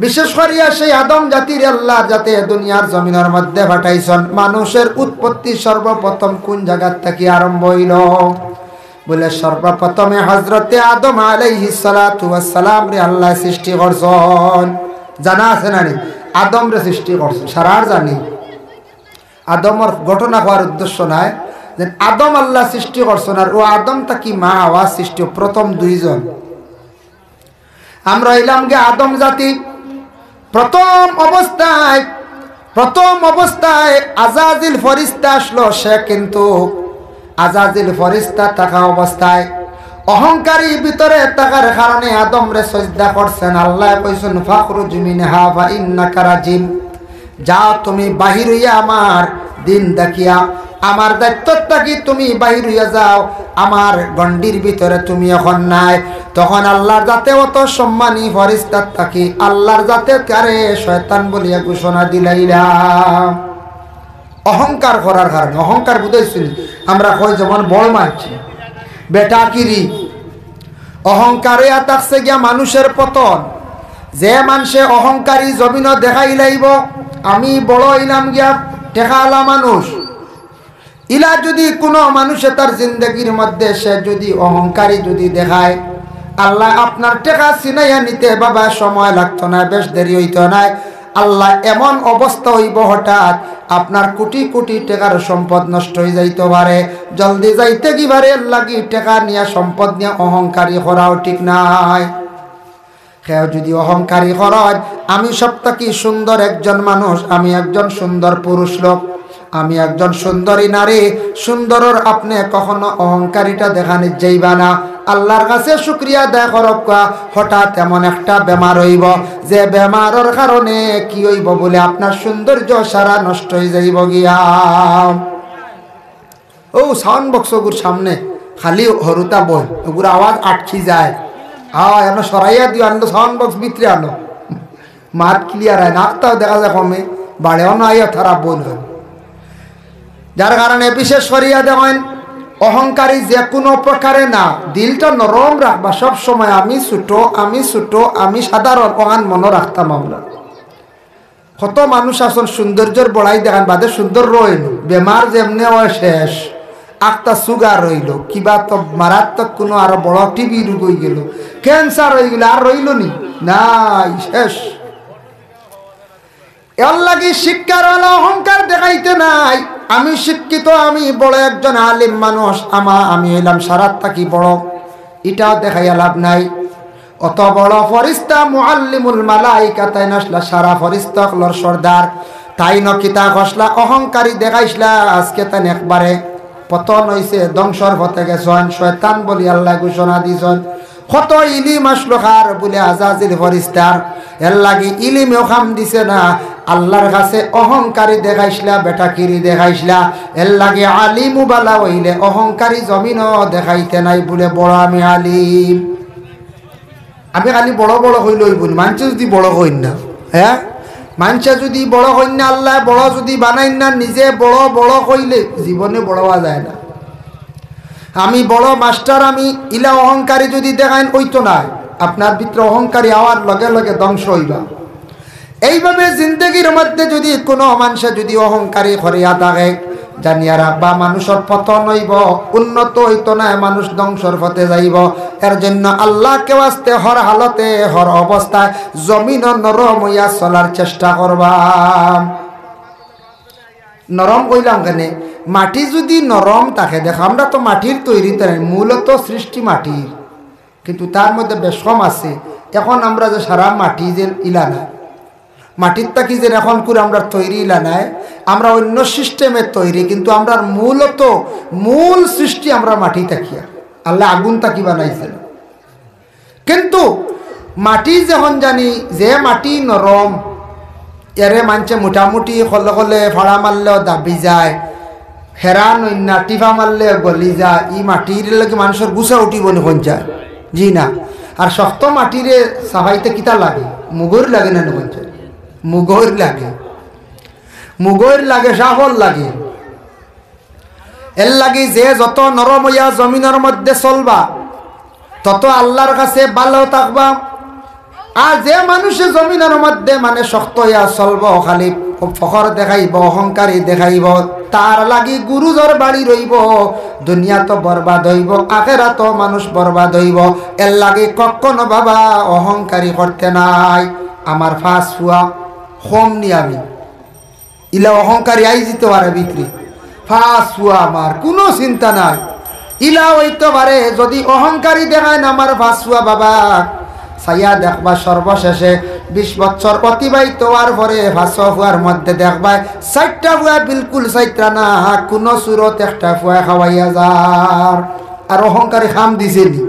বিশেষ করিয়া সেই আদম জাতির আল্লাহ যাতে দুনিয়ার জমিনের মধ্যে পাঠাইছেন। মানুষের উৎপত্তি সর্বপ্রথম কোন জায়গা থেকে আরম্ভ হইল? বলে সর্বপ্রথমে হযরতে আদম আলাইহিস সালাতু ওয়াস সালাম রে আল্লাহ সৃষ্টি করছেন। জানা আছে না? আদম রে সৃষ্টি করছেন, সারার জানি। আদমের ঘটনা হওয়ার উদ্দেশ্য নাই, যে আদম আল্লাহ সৃষ্টি করছেন, আর ও আদম তাকি মা হওয়া সৃষ্টি প্রথম 2 জন। আমরা এলাম গে আদম জাতি। প্রথম অবস্থায় আজাজিল ফরিস্তা আসলো। সে কিন্তু আজাজিল ফরিস্তা থাকা অবস্থায় অহংকারী ভিতরে থাকার কারণে আদম রে সজদা করছেন। আল্লাহ কইছেন ফাখরুজ মিনহা ফা ইন্নাকা রাজিম, যাও তুমি বাহির হইয়া আমার দিন দেখিয়া, আমার দায়িত্ব থাকি তুমি বাহির হইয়া যাও, আমার গণ্ডির ভিতরে তুমি এখন নাই। তখন আল্লাহর জাতে অত সম্মানী ফরিস্তা থাকি আল্লাহর জাতে কারে শয়তান বলিয়া ঘোষণা দিলাইলা। অহংকার করার কারণে, অহংকার বুঝাইছিল আমরা কই যেমন বড় মানছি বেটা কিরি, অহংকারে থাকছে গিয়া মানুষের পতন। যে মানুষে অহংকারী জমিন দেখাই লাইব আমি বড় ইলাম গিয়া টেকালা মানুষ, ইলা যদি কোনো মানুষে তার জিন্দগির মধ্যে সে যদি অহংকারী যদি দেখায়, আল্লাহ আপনার টেকা ছিনাইয়া নিতে বাবা সময় লাগতো না, বেশ দেরি হইতো না। আল্লাহ এমন অবস্থা হইব হঠাৎ আপনার কোটি কোটি টাকার সম্পদ নষ্ট হয়ে যাইতে পারে। জলদি যাইতে কি পারে লাগি টাকা নিয়ে সম্পদ নিয়ে অহংকারী করাও ঠিক নাই। কেউ যদি অহংকারী হয়, আমি সবথেকে সুন্দর একজন মানুষ, আমি একজন সুন্দর পুরুষ লোক, আমি একজন সুন্দরী নারী, সুন্দরর আপনি কখনো অহংকারীটা দেখানি যাইবা না। আল্লাহর কাছে শুকরিয়া আদায় করব। হঠাৎ এমন একটা বেমার হইব যে বেমারের কারণে কি হইব বলে আপনার সৌন্দর্য সারা নষ্ট হয়ে যাইব গিয়া। ও সাউন্ড বক্সগুর সামনে খালি হরুতা বই, ওগুর আওয়াজ আটকি যায়। এমন সরাইয়া দিও, আনলো সাউন্ড বক্স ভিতরে আনো, মাঠ ক্লিয়ার হয় না, তাও দেখা যায় কমে বাড়েও না, আইয়া তারা বোন হয়। যার কারণে বিশেষ করিয়া দেখেন অহংকারী যে কোনো প্রকারে না, দিলটা নরম রাখবা সব সময়। আমি ছোট, আমি ছোট, আমি সাধারণ, ওখান মনে রাখতাম আমরা। কত মানুষ আসল সৌন্দর্যের বড়াই দেখান বাদে সুন্দর রইল, বেমার যেমনি হয় শেষ। একটা সুগার রইল, কিবা তো মারাত্মক কোনো আরো বড় টিবি রোগ হয়ে গেল, ক্যান্সার হয়ে গেল, আর রইল নি নাই, শেষ। এর লাগি শিক্ষার হলো অহংকার দেখাইতে নাই। আমি শিক্ষিত, আমি বড় একজন আলিম মানুষ, আমি হইলাম সারাত থাকি বড়, এটাও দেখাইয়া লাভ নাই। অত বড় ফরিস্তা মুআল্লিমুল মালাইকা, তাই নাসলা সারা ফরিস্তা হলর সর্দার, তাই নকিতা খসলা অহংকারী দেখাইসলা। আজকে তাই একবারে পতন হইছে, ধ্বংসর পথে গেছেন, শয়তান বলি আল্লাহ ঘোষণা দিয়েছেন। কত ইলিম আসলো খার বলে আজাজিল ফরিস্তার, এর লাগি ইলিমেও খাম দিছে না। আল্লাহর কাছে অহংকারী দেখাইসলা, বেটাকিরি দেখাইসলা, এর লাগে আলিমু বালা হইলে অহংকারী জমিনও দেখাইতে নাই বলে বড় আমি আলিম। আমি খালি বড় বড় হইল হইবনি, মানুষ যদি বড় হইন না, হ্যাঁ মানুষে যদি বড় হইন না, আল্লাহ বড় যদি বানাইন না, নিজে বড় বড় হইলে জীবনে বড় হওয়া যায় না। আমি বড় মাস্টার, আমি ইলা অহংকারী যদি দেখাইন ওই তো নাই, আপনার ভিতরে অহংকারী হওয়ার লগে লগে ধ্বংস হইবা। এইভাবে জিন্দগির মধ্যে যদি কোনো মানুষে যদি অহংকারী করিয়া থাকে, জানিয়া রাখবা মানুষের পতন হইব, উন্নত হইতো না, মানুষ ধ্বংসর পথে যাইব। এর জন্য আল্লাহকে ওয়াস্তে হর হালতে হর অবস্থায় জমিন নরম হইয়া চলার চেষ্টা করবা। নরম কইলাম কেন, মাটি যদি নরম থাকে, দেখো আমরা তো মাটির তৈরি, মূলত সৃষ্টি মাটির, কিন্তু তার মধ্যে বেশ কম আছে। এখন আমরা যে সারা মাটি যে ইলা না, মাটির তাকি যে এখন করে আমরা তৈরি ইলা নাই, আমরা অন্য সিস্টেমের তৈরি, কিন্তু আমরা মূলত মূল সৃষ্টি আমরা মাটি তাকিয়া, আল্লাহ আগুন তাকি বানাইছেন। কিন্তু মাটি যখন জানি যে মাটি নরম, এরে মানছে মোটামুটি কলে কলে ফাড়া মারলেও দাবি যায়, হেরা নইনা টিফা মারলে গলি যায়। ই মাটির লাগে মানুষের গুছা উঠিব নখন যায়, জি না। আর শক্ত মাটিরে সাফাইতে কিতা লাগে, মুগর লাগে না নখন যায়, মুগর লাগে, মুগর লাগে, সাফল লাগে। এর লাগে যে যত নরম হইয়া জমিনের মধ্যে চলবা, তত আল্লাহর কাছে ভালো থাকবা। আর যে মানুষে জমিনের মধ্যে মানে শক্ত হইয়া চলব, খালি ফখর দেখাইব, অহংকারী দেখাইব, তার লাগি গুরুজর বাড়ি রইব, দুনিয়া তো বরবাদ হইব, আখেরাত মানুষ বরবাদ হইব। এর লাগে কখনো বাবা অহংকারী করতে নাই। আমার ফাঁস ফুয়া হোম নি, আমি ইলা অহংকারী আই যেতে পারে ভিতরে, ফাঁস ফুয়া আমার কোনো চিন্তা নাই, ইলা হইতে পারে। যদি অহংকারী দেখায় না আমার ফাঁস ফুয়া বাবা, সাইয়া দেখবা সর্বশেষে 20 বছর অতিবাহিত হওয়ার পরে ফাঁসো ফুয়ার মধ্যে দেখবা 4টা ফুয়া বিলকুল 4টা না, কোনো সুরত একটা ফুয়া খাওয়াইয়া যার। আর অহংকারী খাম দিছেনি,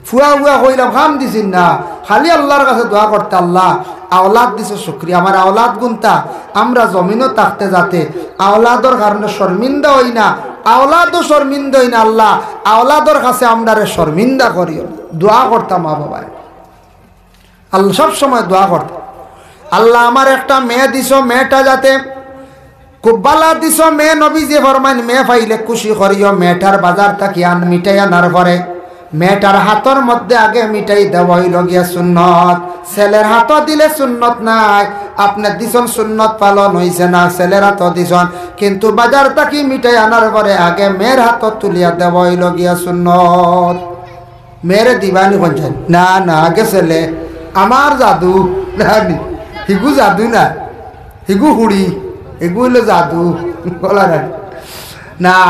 ফুয়া ফুয়া কইলাম খাম দিছেন না, খালি আল্লাহর কাছে দোয়া করতে, আল্লাহ আওলাদ দিছে শুকরিয়া, আমার আওলাদ গুনতা আমরা জমিনও থাকতে যাতে আওলাদর কারণে শর্মিন্দা হই না, আওলাদও শর্মিন্দা হই না, আল্লাহ আওলাদর কাছে আমরা শর্মিন্দা করিও। দোয়া করতাম মা বাবায়, আল্লাহ সব সময় দোয়া করতাম, আল্লাহ আমার একটা মেয়ে দিছ, মেয়েটা যাতে খুব বালা দিছ, মেয়ে নবী যে ফরমান মেয়ে পাইলে খুশি করিও। মেয়েটার বাজার থাকি আন মিঠাই আনার পরে মেয়েটার হাতর মধ্যে আগে মিঠাই দেওয়া হইল গিয়া সুন্নত, ছেলের হাতও দিলে সুন্নত নাই। আপনার দিছন সুন্নত পালন হইছে না, ছেলের হাতও দিছন, কিন্তু বাজার থাকি মিঠাই আনার পরে আগে মেয়ের হাতত তুলিয়া দেওয়া হইল গিয়া সুন্নত। মেয়েরে দিবানি বলছেন না, না আগে ছেলে। আমার জাদু হিগু জাদু না, হিগু হুড়ি, এগু হইলো জাদু বলা না।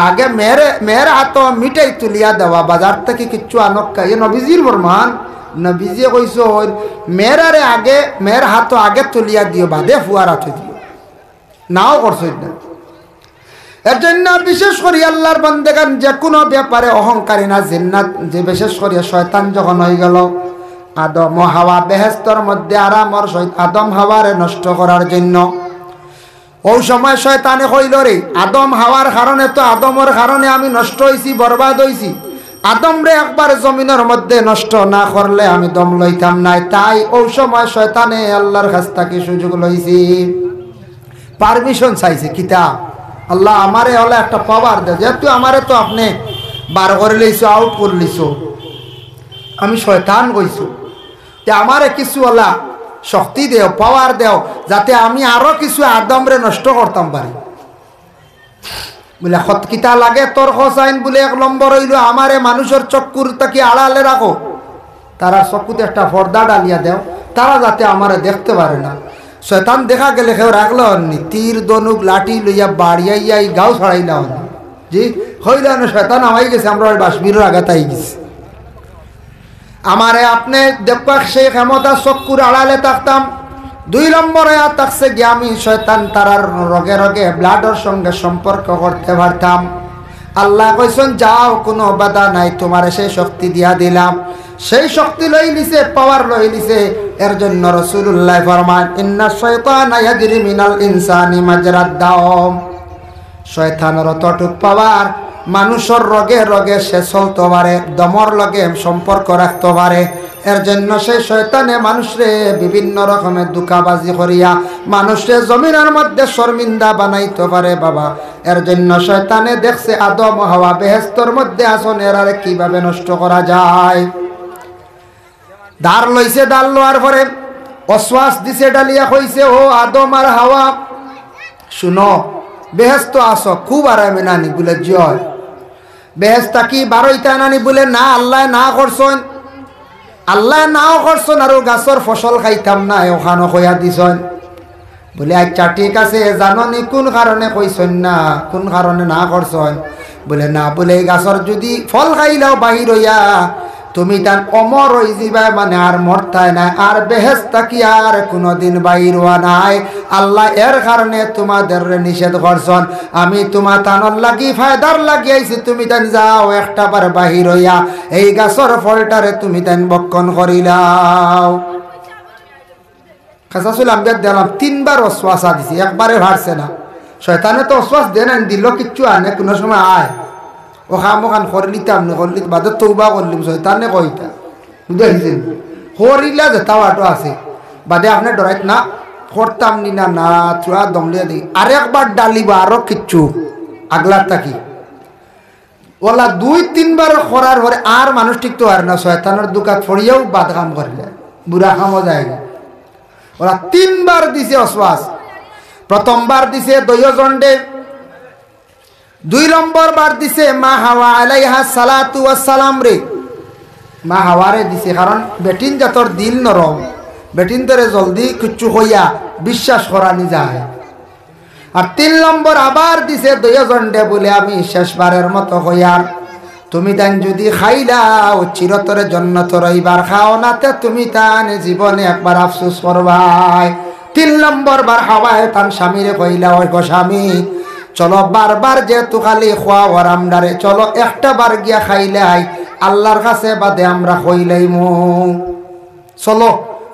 আগে মেয়ের হাত মিঠাই তুলিয়া দেওয়া, বাজার থেকে কিচ্ছু আনক্কা, এ নবীজির ফরমান। নবীজি কইছেন মেয়েরারে আগে মেয়ের হাত আগে তুলিয়া দিও বাদে ফুয়ার হাতে দিও নাও করছেন না এর জন্য বিশেষ করে আল্লাহর বান্দাগান যে কোনো ব্যাপারে অহংকারী না জিন্নাত যে বিশেষ করে শয়তান যখন হয়ে গেল আদম ও হাওয়া বেহেশতের মধ্যে আরামর আদম হাওয়ারে নষ্ট করার জন্য ওই সময় শয়তানে কইল রে আদম হাওয়ার কারণে তো আদমের কারণে আমি নষ্ট হইছি বরবাদ হইছি আদম রে একবার জমিনের মধ্যে নষ্ট না করলে আমি দম লইতাম নাই তাই ওই সময় শয়তানে আল্লাহর কাছ থেকে সুযোগ লইছি পারমিশন চাইছে কিতাব আল্লাহ আমারে হলে একটা পাওয়ার দে যেহেতু আমারে তো আপনি বার করে লইছো আউট করে লইছো আমি শয়তান কইছো যে আমারে কিছু হলা শক্তি দেও পাওয়ার দেও যাতে আমি আরো কিছু আদমরে নষ্ট করতাম পারি বলে কিতা লাগে তোর হোসাইন বলে 1 নম্বর হইল আমারে মানুষের চক্কুর তাকে আড়ালে রাখো তারা চক্কুতে একটা পর্দা ডালিয়া দেও তারা যাতে আমারে দেখতে পারে না শয়তান দেখা গেলে কেউ রাখলো নি তীর ধনুক লাঠি লইয়া বাড়িয়াইয়া গাও ছড়াইলা জি হইল না শয়তান আমাই গেছে আমরা বাসবির আঘাতাই গেছি আমারে আপনি দেখবা সেই ক্ষমতা চক্কুর আড়ালে থাকতাম 2 নম্বরে থাকছে গিয়ে আমি শয়তান তারার রগে রগে ব্লাডের সঙ্গে সম্পর্ক করতে পারতাম আল্লাহ কইছেন যাও কোনো বাধা নাই তোমার সেই শক্তি দিয়া দিলাম সেই শক্তি লই নিছে পাওয়ার লই নিছে এর জন্য রাসূলুল্লাহ ফরমান ইন্না শাইতানা ইয়াজরি মিনাল ইনসানি মাজরাদ দাম শয়তানের অতটুক পাওয়ার মানুষের রগে রগে সে চলতে পারে দমর লগে সম্পর্ক রাখতে পারে এর জন্য সেই শয়তানে মানুষরে বিভিন্ন রকমের দুকাবাজি করিয়া মানুষরে জমিনের মধ্যে শর্মিন্দা বানাইতে পারে বাবা এর জন্য শয়তানে দেখছে আদম ও হাওয়া বেহেশতের মধ্যে আসন এরারে কিভাবে নষ্ট করা যায় দাঁড় লইছে দাঁড় লোয়ার পরে অশ্বাস দিছে ডালিয়া কইছে ও আদম আর হাওয়া শুনো বেহেশত আসো খুব আরামে নানি বলে জয় বেহেশতা কি বারোইতা নানি বলে না আল্লাহ না করছেন আল্লাহ নাও করছেন আর গাছর ফসল খাইতাম না ওখানে কইয়া দিছেন বলে আচ্ছা ঠিক আছে জাননি কোন কারণে কইছেন না কোন কারণে না করছেন বলে না বলে গাছর যদি ফল খাইলাও বাহির হইয়া তুমি তান অমর হয়ে যাবা মানে আর মরতায় নাই আর বেহেশতা কি আর কোনোদিন বাইর হওয়া নাই আল্লাহ এর কারণে তোমাদের নিষেধ করছেন আমি তোমার তানর লাগি ফায়দার লাগিয়েছি তুমি তান যাও একটা বার বাহির হইয়া এই গাছর ফলটারে তুমি তান বক্ষণ করিলাও খাসা সুলাম দিলাম 3 বার অশ্বাসা দিছি একবারে ভারছে না শয়তানে তো অশ্বাস দেন দিল কিচ্ছু আনে কোনো সময় আয় ও খামোখান করলিতাম না করলি বাদে তৌবা করলিম শয়তানে কইতা বুঝেছেন হরিলা যে তাওয়াটো আছে বাদে আপনি ডরাইত না করতাম নি না না চূড়া দমলিয়া দিই আরেকবার ডালিবা আরো কিচ্ছু আগলার থাকি ওলা 2-3 বার করার পরে আর মানুষ ঠিক তো আর না শয়তানের দুকাত ফড়িয়াও বাদ কাম করলে বুড়া কামও যায় না ওরা 3 বার দিছে অশ্বাস প্রথমবার দিছে দয়জন্ডে 2 নম্বর বার দিছে মা হাওয়া আলাইহা সালাতু ওয়াস সালাম রে মা হাওয়ারে দিছে কারণ বেটিন জাতর দিল নরম বেটিন তরে জলদি কিচ্ছু হইয়া বিশ্বাস করানি যায় আর 3 নম্বর আবার দিছে দয়জন্ডে বলে আমি শেষবারের মতো হইয়ার তুমি তান যদি খাইলাও চিরতরে জন্নত রইবার খাও নাতে তুমি তান জীবনে একবার আফসোস করবাই 3 নম্বর বার হাওয়ায় তান স্বামীরে কইলা ওই গো স্বামী চলো বারবার যেহেতু খালি খোয়া ওরামডারে চলো একটা বার গিয়া খাইলাই আল্লাহর কাছে বাদে আমরা হইলাইমু চলো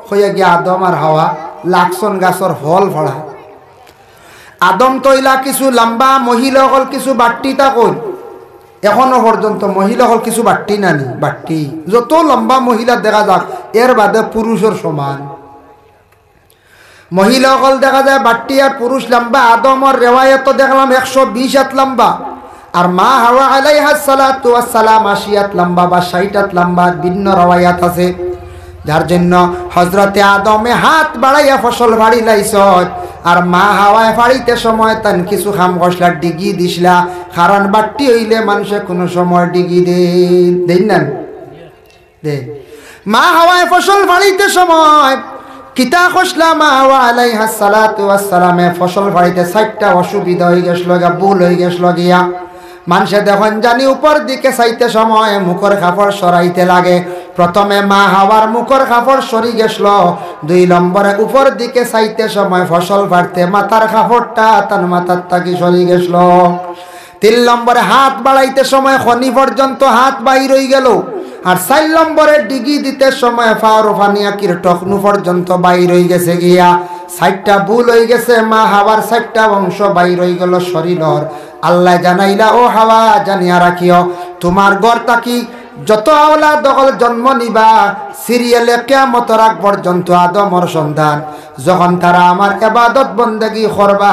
হইয়া গিয়া আদম আর হাওয়া লাকসন গাছর ফল ফড়া আদম তৈলা কিছু লম্বা মহিলা হল কিছু বাট্টি তাকল এখনো পর্যন্ত মহিলা হল কিছু বাট্টি নানি বাট্টি যত লম্বা মহিলা দেখা যাক এর বাদে পুরুষের সমান মহিলা হল দেখা যায় বাট্টি আর পুরুষ লম্বা আদমর রেওয়ায়ত দেখলাম 120 হাত লম্বা আর মা হাওয়া আলাইহা সালাতু ওয়াস সালাম 80 হাত লম্বা বা 60 হাত লম্বা ভিন্ন রেওয়ায়াত আছে যার জন্য হযরতে আদমে হাত বাড়াইয়া ফসল বাড়ি লাইছত আর মা হাওয়ায় ফাড়িতে সময় তান কিছু খাম গসলা ডিগি দিছলা কারণ বাট্টি হইলে মানুষে কোনো সময় ডিগি দেন না দে মা হাওয়ায় ফসল বাড়িতে সময় কিতা খসলা মা হাওয়া আলাইহা সালাতু ওয়াস সালামে ফসল বাড়িতে 60টা অসুবিধা হয়ে গেছিল গা ভুল হয়ে গেছিল গিয়া মানুষে দেখুন জানি উপর দিকে চাইতে সময় মুখের কাপড় সরাইতে লাগে প্রথমে মা হাওয়ার মুখর কাপড় সরি গেছিল, 2 নম্বরে উপর দিকে চাইতে সময় ফসল ফাটতে মাথার কাপড়টা তার মাথার থাকি সরি গেছিল, 3 নম্বরে হাত বাড়াইতে সময় খনি পর্যন্ত হাত বাইর হয়ে গেল, আর 4 নম্বরে ডিগি দিতে সময় ফাওর ফানিয়াকির টকনু পর্যন্ত বাইর হয়ে গেছে গিয়া 4টা ভুল হয়ে গেছে। মা হাওয়ার 4টা অংশ বাইর হয়ে গেল শরীরের। আল্লাহ জানাইলা, ও হাওয়া জানিয়া রাখিও, তোমার ঘর থাকি যত আওলাদ দখল জন্ম নিবা সিরিয়ালে কিয়ামতের আগ পর্যন্ত আদমর সন্তান, যখন তারা আমার ইবাদত বন্দেগী করবা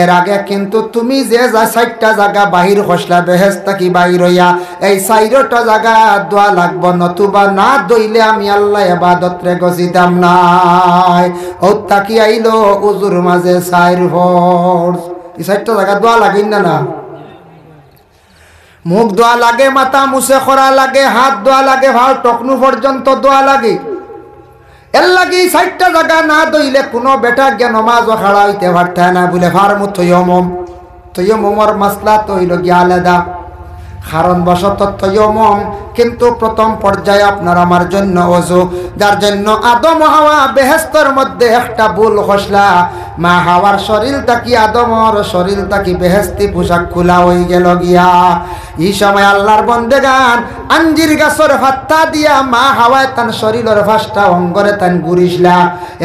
এর আগে কিন্তু তুমি যে 4টা জায়গা বাহির হসলা বেহেশত থাকি বাহির হইয়া এই 4টা জায়গা দোয়া লাগবো, নতুবা না দইলে আমি আল্লাহ ইবাদত রে গজিতাম নাই। ও তাকি আইলো উজুর মাঝে 4 ফোর্স, এই 4টা জায়গা দোয়া লাগিন না? মুখ দোয়া লাগে, মাথা মুছে করা লাগে, হাত দোয়া লাগে, ভাও টকনু পর্যন্ত দোয়া লাগে। এর লাগি 4টা জায়গা না দইলে কোনো বেটা জ্ঞান নমাজও খাড়া হইতে পারতে না বলে ফার্মু তৈয়মর মাসলা তো হইল গিয়া আলাদা, কারণ বশত তৈয়মম কিন্তু প্রথম পর্যায়ে আপনার আমার জন্য ওযু, যার জন্য আদম হাওয়া বেহেশতের মধ্যে একটা ভুল খসলা, মা হাওয়ার শরীর তাকি আদমর শরীর তাকি বেহেশতি পোশাক খোলা হয়ে গেল গিয়া। এই সময় আল্লাহর বন্দেগান আঞ্জির গাছর ফাত্তা দিয়া মা হাওয়ায় তান শরীরের 5টা অঙ্গরে তান গুরিসলা।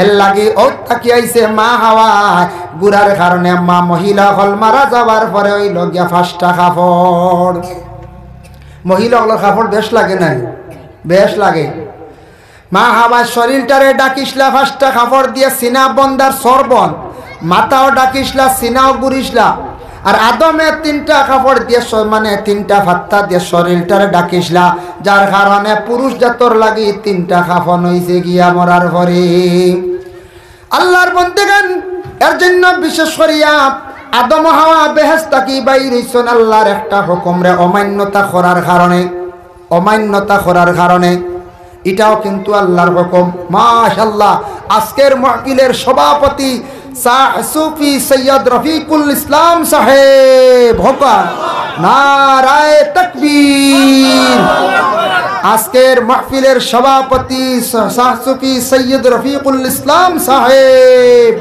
এর লাগি ও তাকি আইছে মা হাওয়ায় গুড়ার কারণে মা মহিলা হল মারা যাবার পরে হইল গিয়া 5টা কাপড়। মহিলা হলের কাপড় বেশ লাগে নাই? বেশ লাগে। মা হাওয়ার শরীরটারে ডাকিসলা 5টা কাপড় দিয়ে, সিনা বন্দার সরবন, মাথাও ডাকিসলা, সিনাও গুরিসলা, আর আদমে 3টা কাপড় দিয়ে মানে 3টা ফাত্তা দিয়ে শরীরটারে ডাকিসলা, যার কারণে পুরুষ জাতর লাগি 3টা কাফন হইছে গিয়া মরার পরে। আল্লাহর বন্দেগান এর জন্য বিশেষ করিয়া আদম হাওয়া বেহেশত থাকি বাইর হইছেন আল্লাহর একটা হুকুমরে অমান্যতা করার কারণে, এটাও কিন্তু আল্লাহর হুকুম। মাশাআল্লাহ, আজকের মাহফিলের সভাপতি সুফি সৈয়দ রফিকুল ইসলাম সাহেব, হোকা নারায়ে তাকবীর। আজকের মাহফিলের সভাপতি সুফি সৈয়দ রফিকুল ইসলাম সাহেব,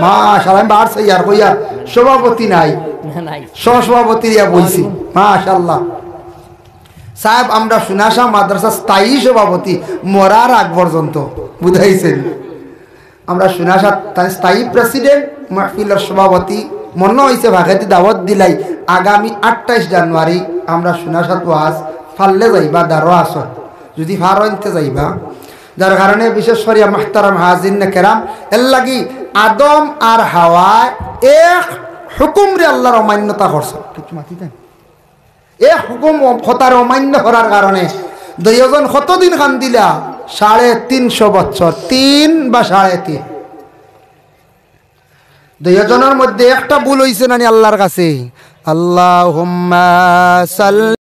মাশাআল্লাহ। বার সৈয়ার কইয়া সভাপতি নাই, সহসভাপতি দিয়া বলছি। মাশাআল্লাহ সাহেব, আমরা সুনাশা মাদ্রাসা স্থায়ী সভাপতি মরার আগ পর্যন্ত, বুঝাইছেন? আমরা সুনাশা স্থায়ী প্রেসিডেন্ট, মাহফিলের সভাপতি। মনে হয়েছে ভাগাতি দাওয়াত দিলাই আগামী 28 জানুয়ারি আমরা সুনাশাত ওয়াজ ফাললে যাইবা, দারো আসর যদি ফারতে যাইবা, যার কারণে বিশেষ করিয়া মাহতারাম হাজির কেরাম, এর লাগি আদম আর হাওয়ায় এক হুকুম রে আল্লাহর অমান্যতা করছে। কিছু মাতি দেন, এ হুকুম হতার অমান্য করার কারণে 2জন কতদিন খান দিলা? 350 বছর, 3 বা 3.5। 2জনের মধ্যে একটা ভুল হইছে নানি আল্লাহর কাছে। আল্লাহুম্মা সাল্লি